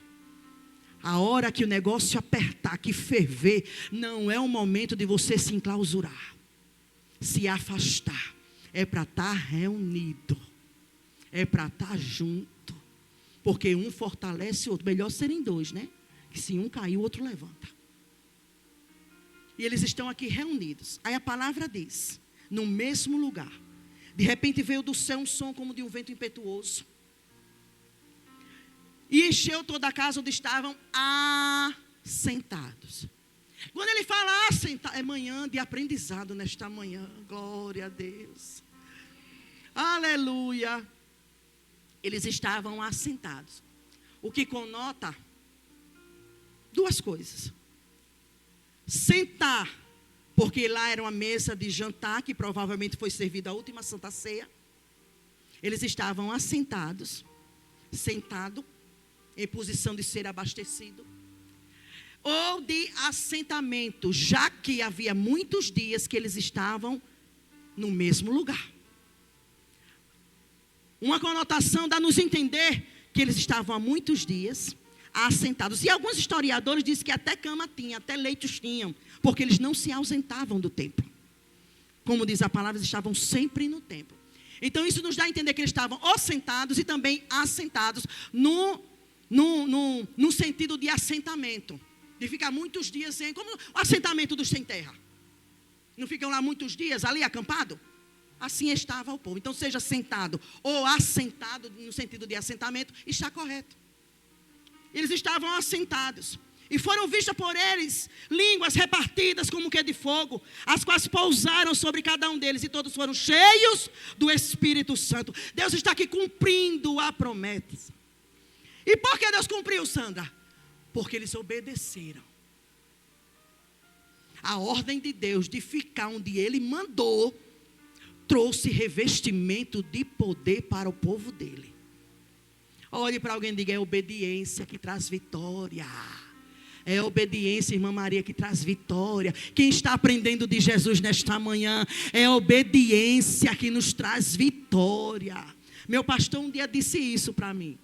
A hora que o negócio apertar, que ferver, não é o momento de você se enclausurar, se afastar. É para estar reunido. É para estar junto. Porque um fortalece o outro. Melhor serem dois, né? Que se um cair, o outro levanta. E eles estão aqui reunidos. Aí a palavra diz, no mesmo lugar. De repente veio do céu um som como de um vento impetuoso. E encheu toda a casa onde estavam assentados. Quando ele fala assentar, é manhã de aprendizado nesta manhã. Glória a Deus. Aleluia. Eles estavam assentados. O que conota duas coisas. Sentar, porque lá era uma mesa de jantar, que provavelmente foi servida a última Santa Ceia. Eles estavam assentados, sentado, em posição de ser abastecido, ou de assentamento, já que havia muitos dias que eles estavam no mesmo lugar. Uma conotação dá-nos entender que eles estavam há muitos dias assentados. E alguns historiadores dizem que até cama tinha, até leitos tinham, porque eles não se ausentavam do templo. Como diz a palavra, eles estavam sempre no templo. Então isso nos dá a entender que eles estavam ou sentados e também assentados no sentido de assentamento. De ficar muitos dias sem, como o assentamento dos sem terra. Não ficam lá muitos dias ali acampado? Assim estava o povo. Então seja sentado ou assentado no sentido de assentamento, está correto. Eles estavam assentados. E foram vistas por eles línguas repartidas como que de fogo, as quais pousaram sobre cada um deles, e todos foram cheios do Espírito Santo. Deus está aqui cumprindo a promessa. E por que Deus cumpriu, Sandra? Porque eles obedeceram a ordem de Deus de ficar onde Ele mandou. Trouxe revestimento de poder para o povo dele. Olhe para alguém e diga: é obediência que traz vitória. É obediência, irmã Maria, que traz vitória. Quem está aprendendo de Jesus nesta manhã, é obediência que nos traz vitória. Meu pastor um dia disse isso para mim.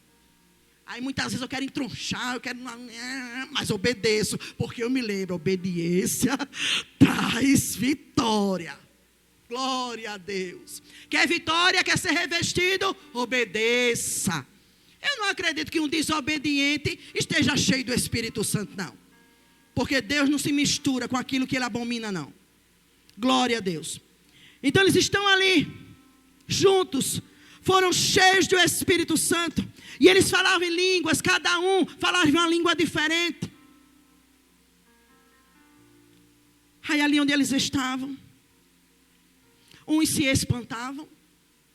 Aí muitas vezes eu quero entronchar, mas obedeço, porque eu me lembro, obediência traz vitória. Glória a Deus. Quer vitória, quer ser revestido? Obedeça. Eu não acredito que um desobediente esteja cheio do Espírito Santo, não. Porque Deus não se mistura com aquilo que Ele abomina, não. Glória a Deus. Então eles estão ali, juntos, foram cheios do Espírito Santo. E eles falavam em línguas, cada um falava uma língua diferente. Aí ali onde eles estavam, uns se espantavam.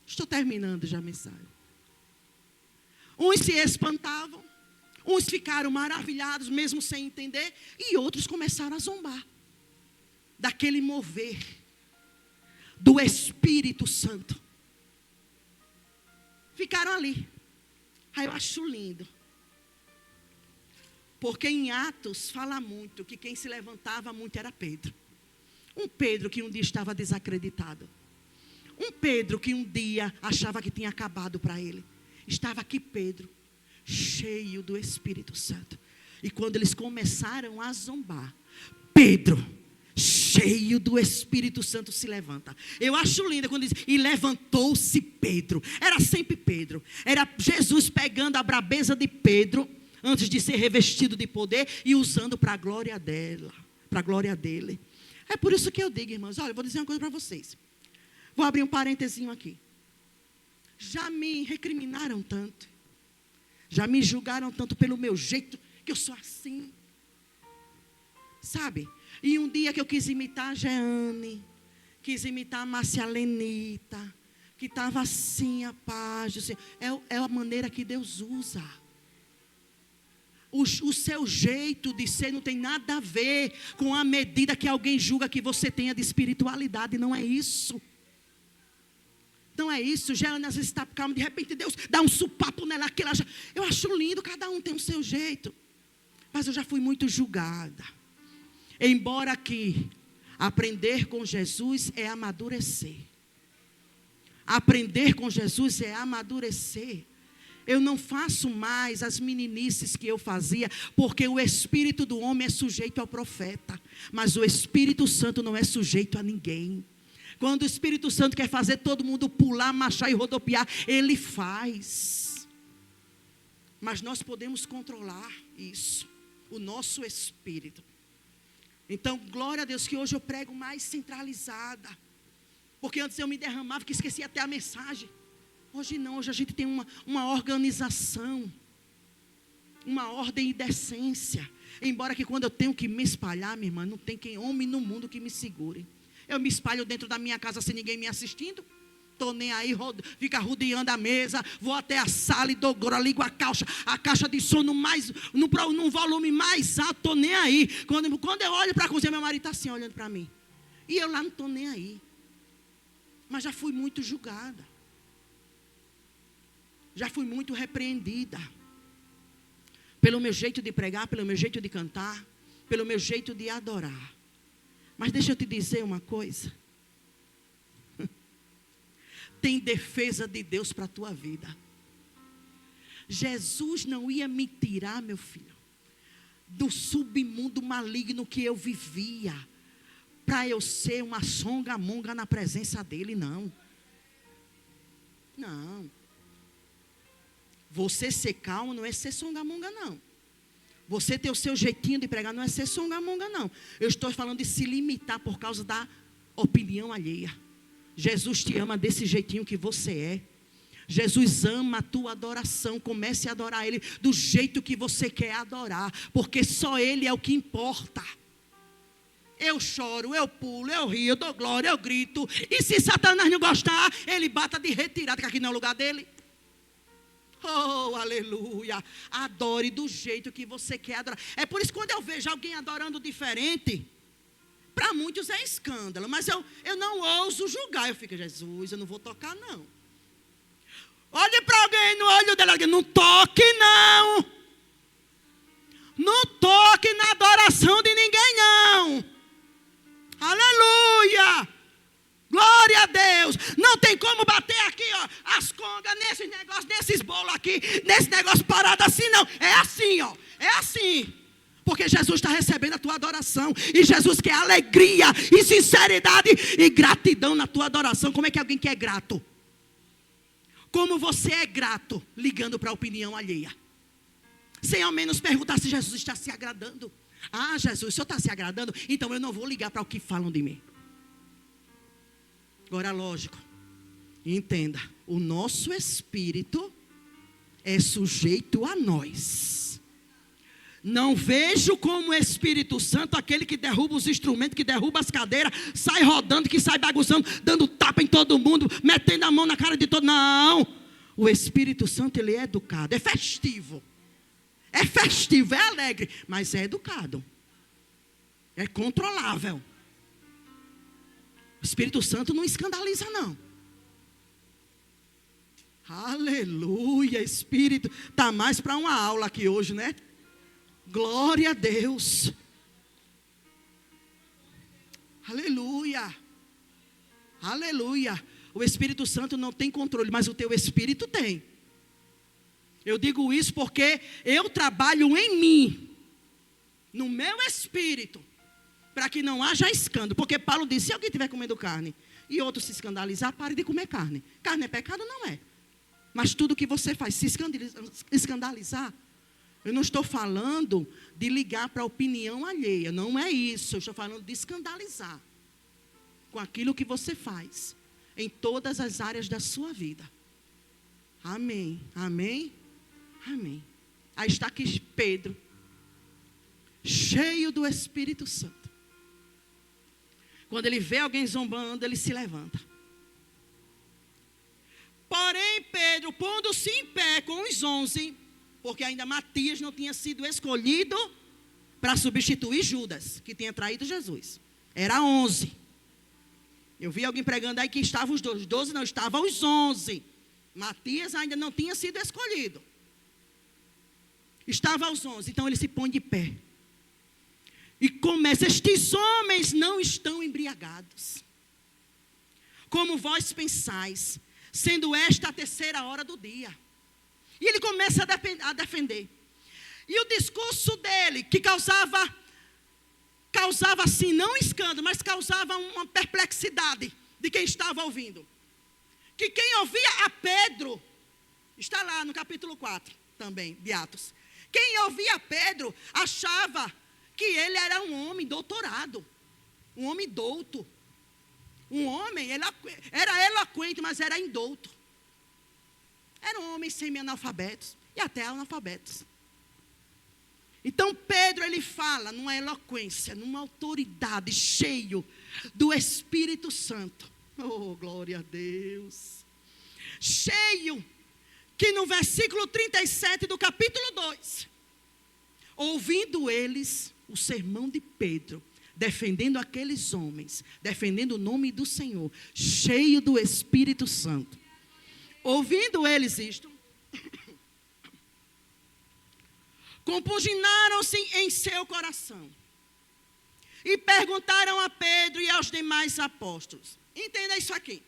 Estou terminando já a mensagem. Uns se espantavam. Uns ficaram maravilhados, mesmo sem entender. E outros começaram a zombar daquele mover do Espírito Santo. Ficaram ali. Aí eu acho lindo. Porque em Atos fala muito que quem se levantava muito era Pedro. Um Pedro que um dia estava desacreditado. Um Pedro que um dia achava que tinha acabado para ele. Estava aqui Pedro, cheio do Espírito Santo. E quando eles começaram a zombar, Pedro, cheio do Espírito Santo, se levanta. Eu acho lindo quando diz, e levantou-se Pedro. Era sempre Pedro. Era Jesus pegando a brabeza de Pedro, antes de ser revestido de poder, e usando para a glória dela, para a glória dele. É por isso que eu digo, irmãos, olha, eu vou dizer uma coisa para vocês. Vou abrir um parentezinho aqui. Já me recriminaram tanto. Já me julgaram tanto pelo meu jeito, que eu sou assim. Sabe? E um dia que eu quis imitar a Jeane, quis imitar a Marcialenita, que estava assim, a paz do Senhor. É a maneira que Deus usa. O seu jeito de ser não tem nada a ver com a medida que alguém julga que você tenha de espiritualidade. Não é isso. Não é isso. Jeane às vezes está calma, de repente Deus dá um supapo nela. Eu acho lindo, cada um tem o seu jeito. Mas eu já fui muito julgada. Embora que aprender com Jesus é amadurecer. Aprender com Jesus é amadurecer. Eu não faço mais as meninices que eu fazia, porque o espírito do homem é sujeito ao profeta, mas o Espírito Santo não é sujeito a ninguém. Quando o Espírito Santo quer fazer todo mundo pular, marchar e rodopiar, ele faz. Mas nós podemos controlar isso, o nosso espírito. Então, glória a Deus que hoje eu prego mais centralizada. Porque antes eu me derramava, que esquecia até a mensagem. Hoje não, hoje a gente tem uma organização, uma ordem e decência. Embora que quando eu tenho que me espalhar, minha irmã, não tem homem no mundo que me segure. Eu me espalho dentro da minha casa sem ninguém me assistindo. Estou nem aí, fica rodeando a mesa, vou até a sala e dou glória, ligo a caixa de som num volume mais alto, estou nem aí. Quando eu olho para a cozinha, meu marido está assim, olhando para mim. E eu lá não estou nem aí. Mas já fui muito julgada. Já fui muito repreendida. Pelo meu jeito de pregar, pelo meu jeito de cantar, pelo meu jeito de adorar. Mas deixa eu te dizer uma coisa. Tem defesa de Deus para a tua vida. Jesus não ia me tirar, meu filho, do submundo maligno que eu vivia, para eu ser uma songamonga na presença dele, não. Não. Você ser calmo não é ser songamonga, não. Você ter o seu jeitinho de pregar não é ser songamonga, não. Eu estou falando de se limitar por causa da opinião alheia. Jesus te ama desse jeitinho que você é. Jesus ama a tua adoração. Comece a adorar Ele do jeito que você quer adorar, porque só Ele é o que importa. Eu choro, eu pulo, eu rio, eu dou glória, eu grito. E se Satanás não gostar, ele bata de retirada, que aqui não é o lugar dele. Oh, aleluia. Adore do jeito que você quer adorar. É por isso que quando eu vejo alguém adorando diferente, para muitos é escândalo, mas eu não ouso julgar. Eu fico, Jesus, eu não vou tocar não. Olhe para alguém no olho dela, não toque não. Não toque na adoração de ninguém não. Aleluia. Glória a Deus. Não tem como bater aqui, ó, as congas, nesses negócios, nesses bolos aqui, nesse negócio parado assim não. É assim, ó. É assim. Porque Jesus está recebendo a tua adoração. E Jesus quer alegria e sinceridade e gratidão na tua adoração. Como é que alguém que é grato? Como você é grato ligando para a opinião alheia? Sem ao menos perguntar se Jesus está se agradando. Ah, Jesus, o Senhor está se agradando? Então eu não vou ligar para o que falam de mim. Agora, lógico, entenda, o nosso espírito é sujeito a nós. Não vejo como o Espírito Santo, aquele que derruba os instrumentos, que derruba as cadeiras, sai rodando, que sai bagunçando, dando tapa em todo mundo, metendo a mão na cara de todo. Não, o Espírito Santo, ele é educado, é festivo. É festivo, é alegre, mas é educado. É controlável. O Espírito Santo não escandaliza, não. Aleluia, Espírito. Está mais para uma aula aqui hoje, né? Glória a Deus. Aleluia. Aleluia. O Espírito Santo não tem controle, mas o teu espírito tem. Eu digo isso porque eu trabalho em mim, no meu espírito, para que não haja escândalo. Porque Paulo disse, se alguém estiver comendo carne e outro se escandalizar, pare de comer carne. Carne é pecado? Não é. Mas tudo que você faz, se escandalizar, eu não estou falando de ligar para a opinião alheia. Não é isso. Eu estou falando de escandalizar com aquilo que você faz em todas as áreas da sua vida. Amém. Amém. Amém. Aí está aqui Pedro, cheio do Espírito Santo. Quando ele vê alguém zombando, ele se levanta. Porém, Pedro, pondo-se em pé com os 11, porque ainda Matias não tinha sido escolhido para substituir Judas, que tinha traído Jesus. Era 11. Eu vi alguém pregando aí que estavam os 12. 12 não, estavam os 11. Matias ainda não tinha sido escolhido. Estava aos 11. Então ele se põe de pé. E começa: estes homens não estão embriagados, como vós pensais, sendo esta a 3ª hora do dia. E ele começa a defender. E o discurso dele, que causava assim, não escândalo, mas causava uma perplexidade de quem estava ouvindo. Que quem ouvia a Pedro, está lá no capítulo 4 também, de Atos. Quem ouvia a Pedro achava que ele era um homem doutorado, um homem douto. Um homem, ele era eloquente, mas era indouto. Era um homem semi-analfabetos e até analfabetos. Então Pedro, ele fala numa eloquência, numa autoridade, cheio do Espírito Santo. Oh, glória a Deus. Cheio, que no versículo 37 do capítulo 2, ouvindo eles o sermão de Pedro, defendendo aqueles homens, defendendo o nome do Senhor, cheio do Espírito Santo. Ouvindo eles isto, compuginaram-se em seu coração e perguntaram a Pedro e aos demais apóstolos. Entenda isso aqui.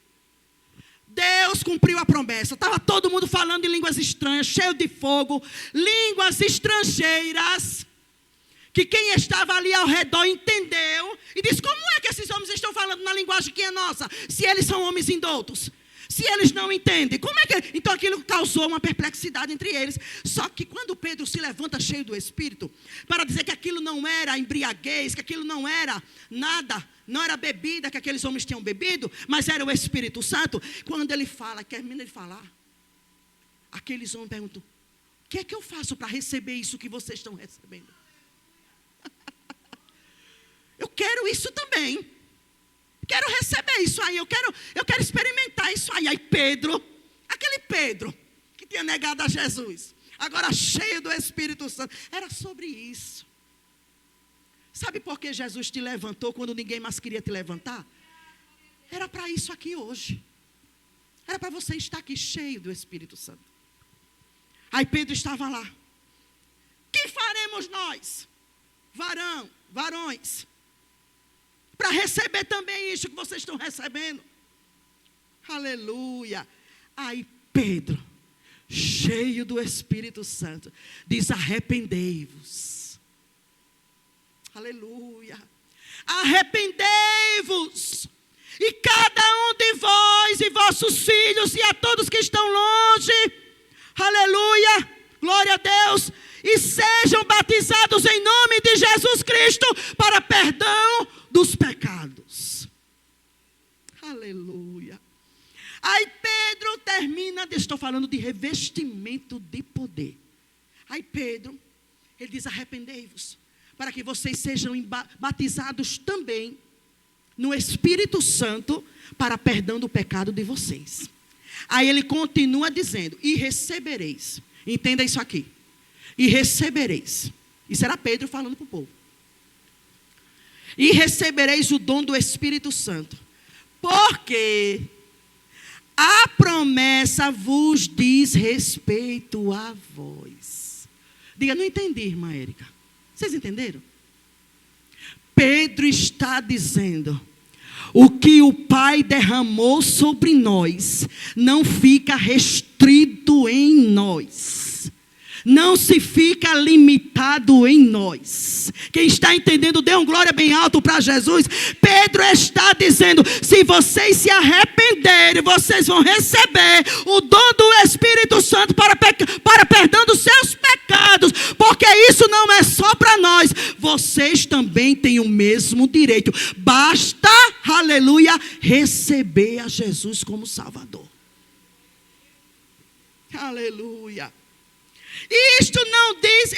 Deus cumpriu a promessa. Estava todo mundo falando em línguas estranhas, cheio de fogo, línguas estrangeiras, que quem estava ali ao redor entendeu e disse: como é que esses homens estão falando na linguagem que é nossa, se eles são homens indoutos? Se eles não entendem, como é que... Então aquilo causou uma perplexidade entre eles. Só que quando Pedro se levanta cheio do Espírito, para dizer que aquilo não era embriaguez, que aquilo não era nada, não era bebida que aqueles homens tinham bebido, mas era o Espírito Santo. Quando ele fala, termina de falar, aqueles homens perguntam: o que é que eu faço para receber isso que vocês estão recebendo? Eu quero isso também. Quero receber isso aí, eu quero experimentar isso aí. Aí Pedro, aquele Pedro que tinha negado a Jesus, agora cheio do Espírito Santo, era sobre isso. Sabe por que Jesus te levantou quando ninguém mais queria te levantar? Era para isso aqui hoje. Era para você estar aqui cheio do Espírito Santo. Aí Pedro estava lá. Que faremos nós, varões, para receber também isso que vocês estão recebendo? Aleluia. Aí Pedro, cheio do Espírito Santo, diz: arrependei-vos. Aleluia. Arrependei-vos, e cada um de vós e vossos filhos e a todos que estão longe, aleluia, glória a Deus, e sejam batizados em nome de Jesus Cristo para perdão dos pecados. Aleluia. Aí Pedro termina, estou falando de revestimento de poder. Aí Pedro, ele diz: arrependei-vos, para que vocês sejam batizados também no Espírito Santo para perdão do pecado de vocês. Aí ele continua dizendo: e recebereis. Entenda isso aqui. E recebereis. Isso era Pedro falando para o povo. E recebereis o dom do Espírito Santo, porque a promessa vos diz respeito a vós. Diga: não entendi, irmã Érica. Vocês entenderam? Pedro está dizendo: o que o Pai derramou sobre nós não fica restrito em nós. Não se fica limitado em nós. Quem está entendendo, dê um glória bem alto para Jesus. Pedro está dizendo: se vocês se arrependerem, vocês vão receber o dom do Espírito Santo para perdão dos seus pecados. Porque isso não é só para nós. Vocês também têm o mesmo direito. Basta, aleluia, receber a Jesus como Salvador. Aleluia. E isto não diz,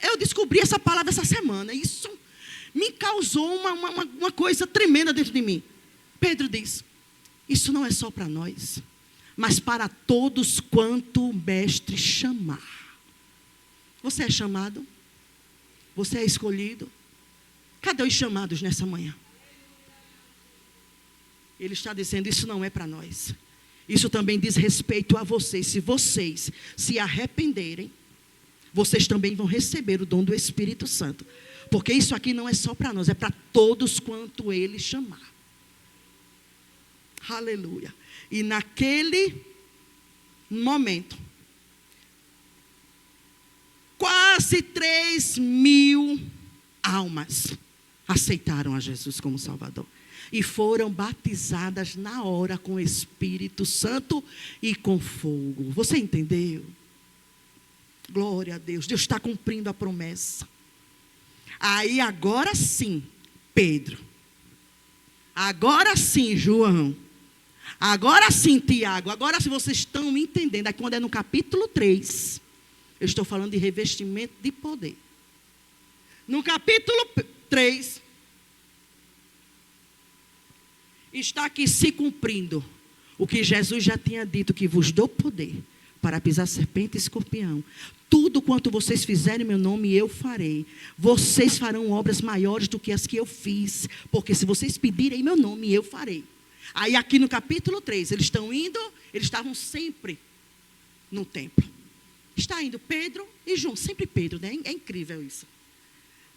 eu descobri essa palavra essa semana, isso me causou uma coisa tremenda dentro de mim. Pedro diz: isso não é só para nós, mas para todos quanto o mestre chamar. Você é chamado? Você é escolhido? Cadê os chamados nessa manhã? Ele está dizendo: isso não é para nós. Isso também diz respeito a vocês. Se vocês se arrependerem, vocês também vão receber o dom do Espírito Santo. Porque isso aqui não é só para nós, é para todos quanto Ele chamar. Aleluia. E naquele momento, quase 3.000 almas aceitaram a Jesus como Salvador. E foram batizadas na hora com o Espírito Santo e com fogo. Você entendeu? Glória a Deus. Deus está cumprindo a promessa. Aí agora sim, Pedro. Agora sim, João. Agora sim, Tiago. Agora se vocês estão entendendo. Aí quando é no capítulo 3, eu estou falando de revestimento de poder. No capítulo 3, está aqui se cumprindo o que Jesus já tinha dito, que vos dou poder para pisar serpente e escorpião. Tudo quanto vocês fizerem em meu nome, eu farei. Vocês farão obras maiores do que as que eu fiz, porque se vocês pedirem em meu nome, eu farei. Aí aqui no capítulo 3, eles estavam sempre no templo. Está indo Pedro e João, sempre Pedro, né? É incrível isso.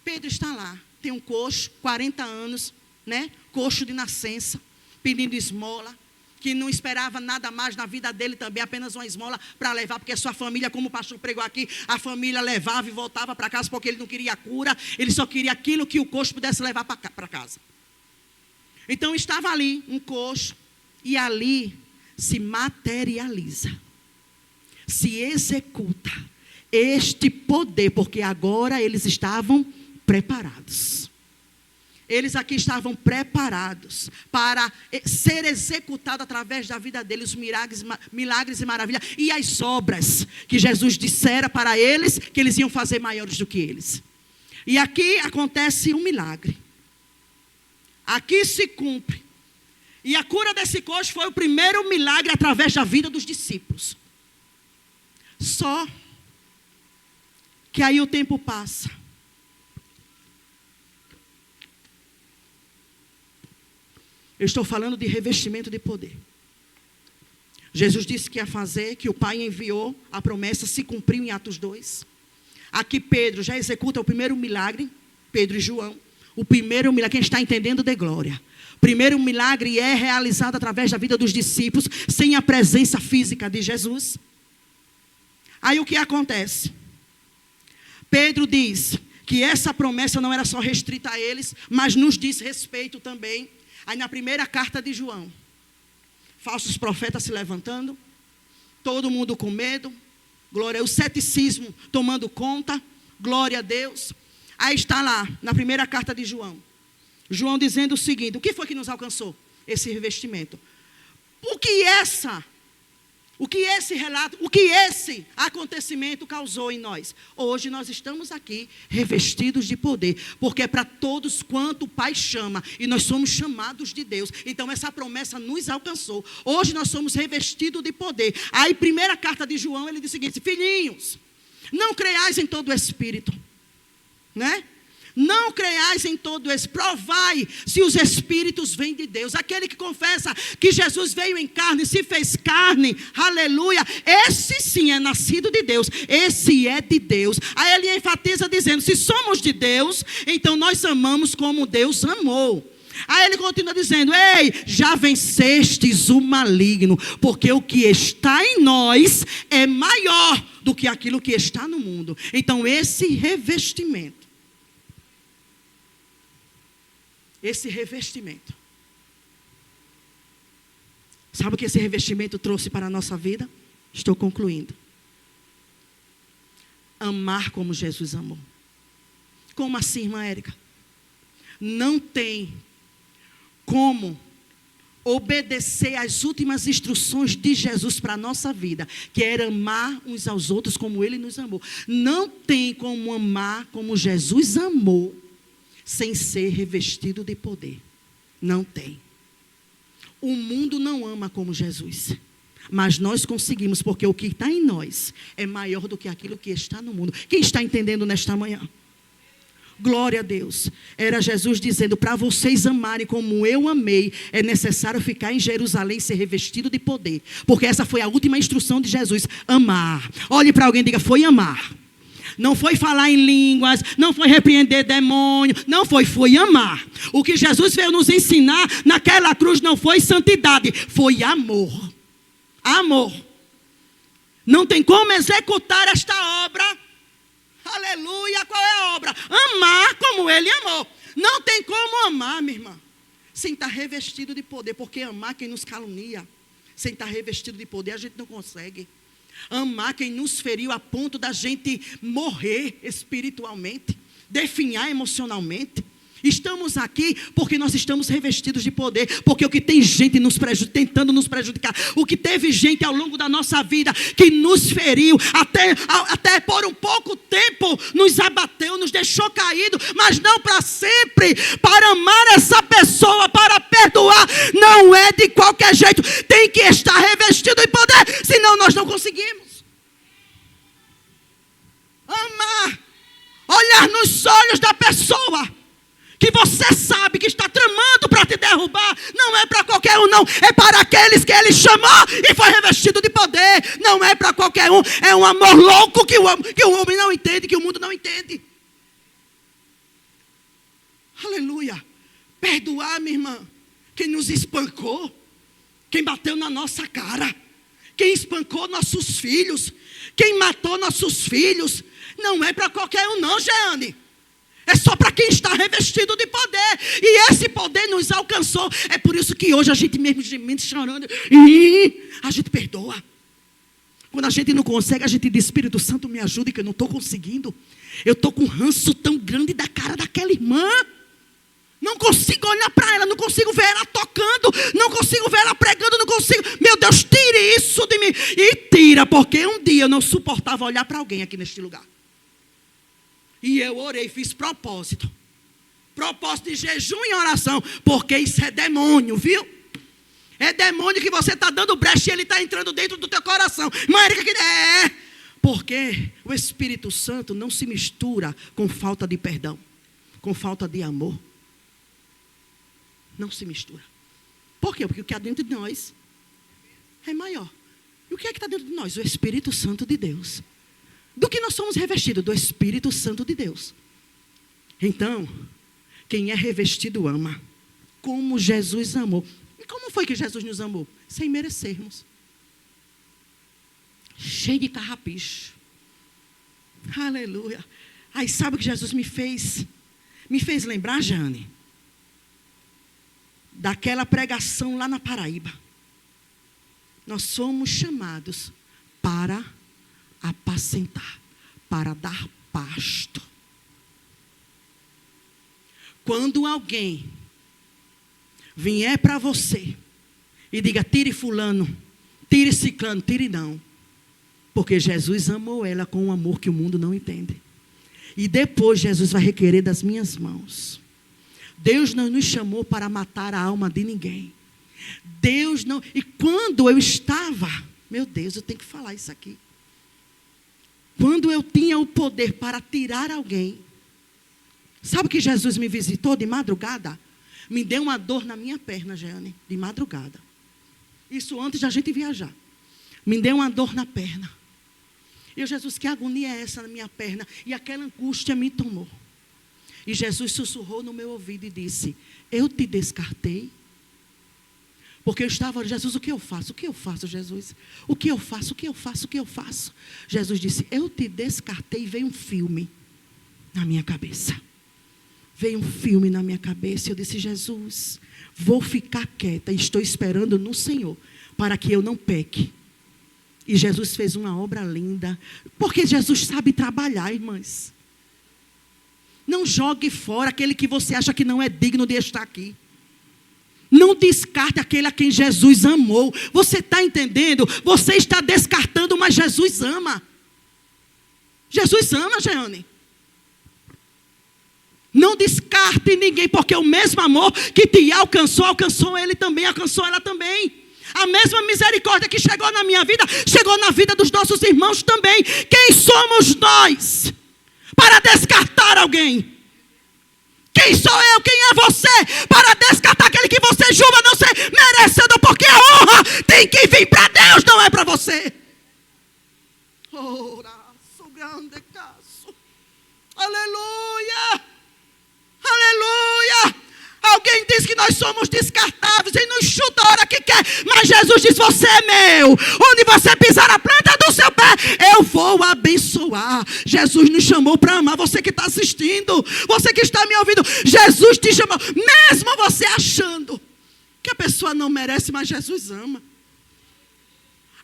Pedro está lá, tem um coxo, 40 anos, né? Coxo de nascença, pedindo esmola, que não esperava nada mais na vida dele também, apenas uma esmola para levar, porque a sua família, como o pastor pregou aqui, a família levava e voltava para casa, porque ele não queria cura, ele só queria aquilo que o coxo pudesse levar para casa. Então estava ali um coxo, e ali se materializa, se executa este poder, porque agora eles estavam preparados. Eles aqui estavam preparados para ser executado através da vida deles, milagres e maravilhas, e as obras que Jesus dissera para eles, que eles iam fazer maiores do que eles. E aqui acontece um milagre. Aqui se cumpre. E a cura desse coxo foi o primeiro milagre através da vida dos discípulos. Só que aí o tempo passa. Eu estou falando de revestimento de poder. Jesus disse que ia fazer, que o Pai enviou, a promessa se cumpriu em Atos 2. Aqui Pedro já executa o primeiro milagre, Pedro e João. O primeiro milagre, quem está entendendo, dê glória. O primeiro milagre é realizado através da vida dos discípulos, sem a presença física de Jesus. Aí o que acontece? Pedro diz que essa promessa não era só restrita a eles, mas nos diz respeito também. Aí na primeira carta de João, falsos profetas se levantando, todo mundo com medo, glória, o ceticismo tomando conta, glória a Deus. Aí está lá, na primeira carta de João, João dizendo o seguinte: o que foi que nos alcançou? Esse revestimento. O que esse relato, o que esse acontecimento causou em nós? Hoje nós estamos aqui revestidos de poder, porque é para todos quanto o Pai chama, e nós somos chamados de Deus. Então essa promessa nos alcançou. Hoje nós somos revestidos de poder. Aí primeira carta de João, ele diz o seguinte: filhinhos, não creiais em todo o espírito, né? Não creiais em todo esse, provai se os espíritos vêm de Deus. Aquele que confessa que Jesus veio em carne, se fez carne, aleluia, esse sim é nascido de Deus, esse é de Deus. Aí ele enfatiza dizendo: se somos de Deus, então nós amamos como Deus amou. Aí ele continua dizendo: ei, já vencestes o maligno, porque o que está em nós é maior do que aquilo que está no mundo. Então esse revestimento, sabe o que esse revestimento trouxe para a nossa vida? Estou concluindo. Amar como Jesus amou. Como assim, irmã Érica? Não tem como obedecer às últimas instruções de Jesus para a nossa vida, que era amar uns aos outros como Ele nos amou. Não tem como amar como Jesus amou, sem ser revestido de poder. Não tem. O mundo não ama como Jesus. Mas nós conseguimos, porque o que está em nós é maior do que aquilo que está no mundo. Quem está entendendo nesta manhã? Glória a Deus. Era Jesus dizendo: para vocês amarem como eu amei, é necessário ficar em Jerusalém, ser revestido de poder. Porque essa foi a última instrução de Jesus: amar. Olhe para alguém e diga: foi amar. Não foi falar em línguas, não foi repreender demônio, não foi amar. O que Jesus veio nos ensinar naquela cruz não foi santidade, foi amor. Amor. Não tem como executar esta obra. Aleluia. Qual é a obra? Amar como ele amou. Não tem como amar, minha irmã, sem estar revestido de poder. Porque amar quem nos calunia, sem estar revestido de poder, a gente não consegue. Amar quem nos feriu a ponto da gente morrer espiritualmente, definhar emocionalmente. Estamos aqui porque nós estamos revestidos de poder. Porque o que tem gente tentando nos prejudicar, o que teve gente ao longo da nossa vida que nos feriu, até por um pouco tempo nos abateu, nos deixou caído, mas não para sempre. Para amar essa pessoa, para perdoar, não é de qualquer jeito, tem que estar revestido de poder, senão nós não conseguimos. Amar, olhar nos olhos da pessoa que você sabe que está tramando para te derrubar, não é para qualquer um não, é para aqueles que ele chamou e foi revestido de poder. Não é para qualquer um, é um amor louco que o homem não entende, que o mundo não entende. Aleluia. Perdoar, minha irmã, quem nos espancou, quem bateu na nossa cara, quem espancou nossos filhos, quem matou nossos filhos, não é para qualquer um não, Jeane. É só para quem está revestido de poder. E esse poder nos alcançou. É por isso que hoje a gente mesmo gemendo, chorando, a gente perdoa. Quando a gente não consegue, a gente diz: Espírito Santo, me ajude, que eu não estou conseguindo. Eu estou com um ranço tão grande da cara daquela irmã. Não consigo olhar para ela, não consigo ver ela tocando, não consigo ver ela pregando, não consigo. Meu Deus, tire isso de mim. E tira, porque um dia eu não suportava olhar para alguém aqui neste lugar. E eu orei, fiz propósito de jejum e oração, porque isso é demônio, viu? É demônio que você está dando brecha e ele está entrando dentro do teu coração. Maria, que é? Porque o Espírito Santo não se mistura com falta de perdão, com falta de amor. Não se mistura. Por quê? Porque o que há dentro de nós é maior. E o que é que está dentro de nós? O Espírito Santo de Deus. Do que nós somos revestidos? Do Espírito Santo de Deus. Então, quem é revestido ama. Como Jesus amou. E como foi que Jesus nos amou? Sem merecermos. Cheio de carrapicho. Aleluia. Aí sabe o que Jesus me fez? Me fez lembrar, Jane, daquela pregação lá na Paraíba. Nós somos chamados para apacentar, para dar pasto. Quando alguém vier para você e diga: tire fulano, tire ciclano, tire não. Porque Jesus amou ela com um amor que o mundo não entende. E depois Jesus vai requerer das minhas mãos. Deus não nos chamou para matar a alma de ninguém. Deus não... E quando eu estava... Meu Deus, eu tenho que falar isso aqui. Quando eu tinha o poder para tirar alguém... Sabe que Jesus me visitou de madrugada? Me deu uma dor na minha perna, Jeane, de madrugada. Isso antes da gente viajar. Me deu uma dor na perna. E eu, Jesus, que agonia é essa na minha perna? E aquela angústia me tomou. E Jesus sussurrou no meu ouvido e disse: eu te descartei. Porque eu estava, Jesus, o que eu faço? O que eu faço, Jesus? O que eu faço? O que eu faço? O que eu faço? Jesus disse: eu te descartei. E veio um filme na minha cabeça. Veio um filme na minha cabeça. E eu disse: Jesus, vou ficar quieta. E estou esperando no Senhor para que eu não peque. E Jesus fez uma obra linda. Porque Jesus sabe trabalhar, irmãs. Não jogue fora aquele que você acha que não é digno de estar aqui. Não descarte aquele a quem Jesus amou. Você está entendendo? Você está descartando, mas Jesus ama. Jesus ama, Jeane. Não descarte ninguém, porque o mesmo amor que te alcançou, alcançou ele também, alcançou ela também. A mesma misericórdia que chegou na minha vida, chegou na vida dos nossos irmãos também. Quem somos nós para descartar alguém? Quem sou eu, quem é você para descartar aquele que você julga não ser merecedor? Porque a honra tem que vir para Deus, não é para você. Grande caso. Aleluia. Aleluia. Alguém diz que nós somos descartáveis e nos chuta a hora que quer. Mas Jesus diz, você é meu. Onde você pisar a planta do seu pé, eu vou abençoar. Jesus nos chamou para amar. Você que está assistindo, você que está me ouvindo, Jesus te chamou. Mesmo você achando que a pessoa não merece, mas Jesus ama.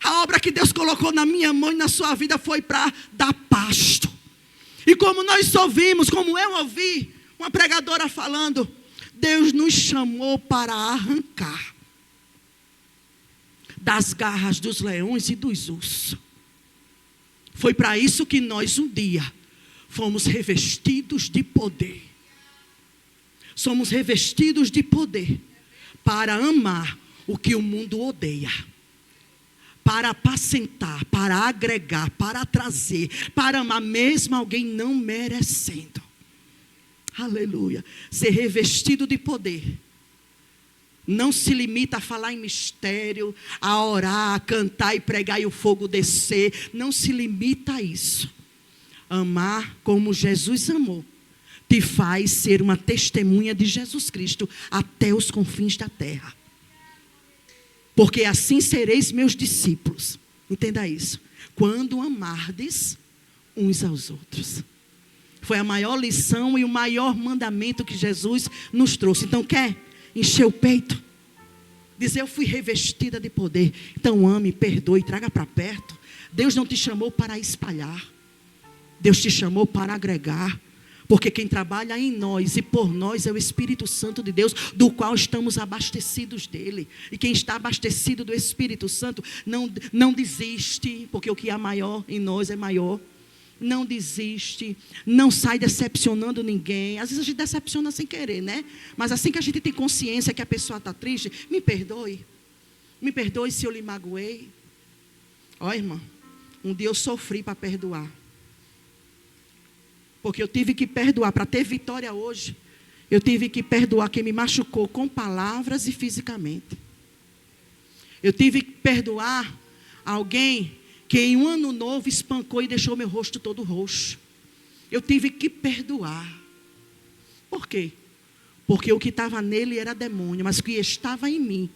A obra que Deus colocou na minha mão e na sua vida foi para dar pasto. E como nós ouvimos, como eu ouvi uma pregadora falando, Deus nos chamou para arrancar das garras dos leões e dos ursos. Foi para isso que nós um dia fomos revestidos de poder. Somos revestidos de poder para amar o que o mundo odeia. Para apacentar, para agregar, para trazer, para amar mesmo alguém não merecendo. Aleluia. Ser revestido de poder não se limita a falar em mistério, a orar, a cantar e pregar e o fogo descer. Não se limita a isso. Amar como Jesus amou te faz ser uma testemunha de Jesus Cristo até os confins da terra. Porque assim sereis meus discípulos. Entenda isso. Quando amardes uns aos outros. Foi a maior lição e o maior mandamento que Jesus nos trouxe. Então quer encher o peito? Dizer, eu fui revestida de poder. Então ame, perdoe, traga para perto. Deus não te chamou para espalhar. Deus te chamou para agregar. Porque quem trabalha em nós e por nós é o Espírito Santo de Deus, do qual estamos abastecidos dele. E quem está abastecido do Espírito Santo não desiste, porque o que há maior em nós é maior. Não desiste, não sai decepcionando ninguém. Às vezes a gente decepciona sem querer, né? Mas assim que a gente tem consciência que a pessoa está triste, me perdoe. Me perdoe se eu lhe magoei. Ó, irmã, um dia eu sofri para perdoar. Porque eu tive que perdoar, para ter vitória hoje, eu tive que perdoar quem me machucou com palavras e fisicamente. Eu tive que perdoar alguém que em um ano novo espancou e deixou meu rosto todo roxo. Eu tive que perdoar. Por quê? Porque o que estava nele era demônio, mas o que estava em mim,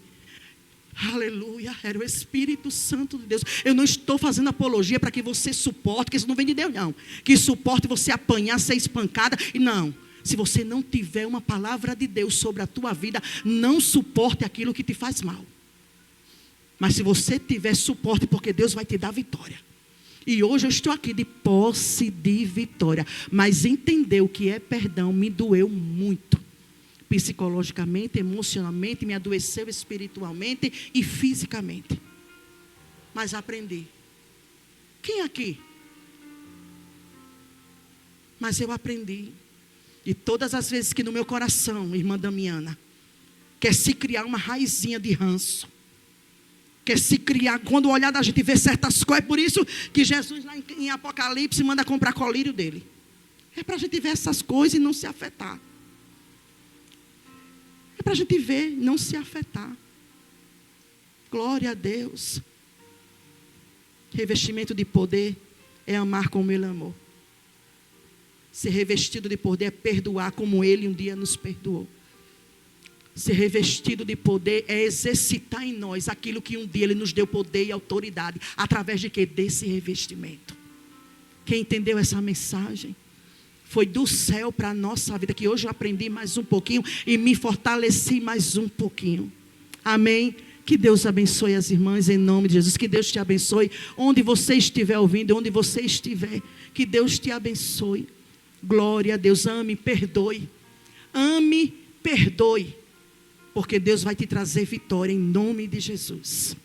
aleluia, era o Espírito Santo de Deus. Eu não estou fazendo apologia para que você suporte, porque isso não vem de Deus não. Que suporte você apanhar, ser espancada, e não. Se você não tiver uma palavra de Deus sobre a tua vida, não suporte aquilo que te faz mal. Mas se você tiver suporte, porque Deus vai te dar vitória. E hoje eu estou aqui de posse de vitória. Mas entender o que é perdão me doeu muito. Psicologicamente, emocionalmente, me adoeceu espiritualmente e fisicamente. Mas aprendi. Quem aqui? Mas eu aprendi. E todas as vezes que no meu coração, irmã Damiana, quer se criar uma raizinha de ranço, quer se criar, quando o olhar da gente vê certas coisas, é por isso que Jesus lá em Apocalipse manda comprar colírio dele. É para a gente ver essas coisas e não se afetar. É para a gente ver, não se afetar. Glória a Deus. Revestimento de poder é amar como Ele amou. Ser revestido de poder é perdoar como Ele um dia nos perdoou. Ser revestido de poder é exercitar em nós aquilo que um dia Ele nos deu poder e autoridade. Através de quê? Desse revestimento. Quem entendeu essa mensagem? Foi do céu para a nossa vida, que hoje eu aprendi mais um pouquinho e me fortaleci mais um pouquinho. Amém? Que Deus abençoe as irmãs em nome de Jesus. Que Deus te abençoe onde você estiver ouvindo, onde você estiver. Que Deus te abençoe. Glória a Deus. Ame, perdoe. Ame, perdoe. Porque Deus vai te trazer vitória em nome de Jesus.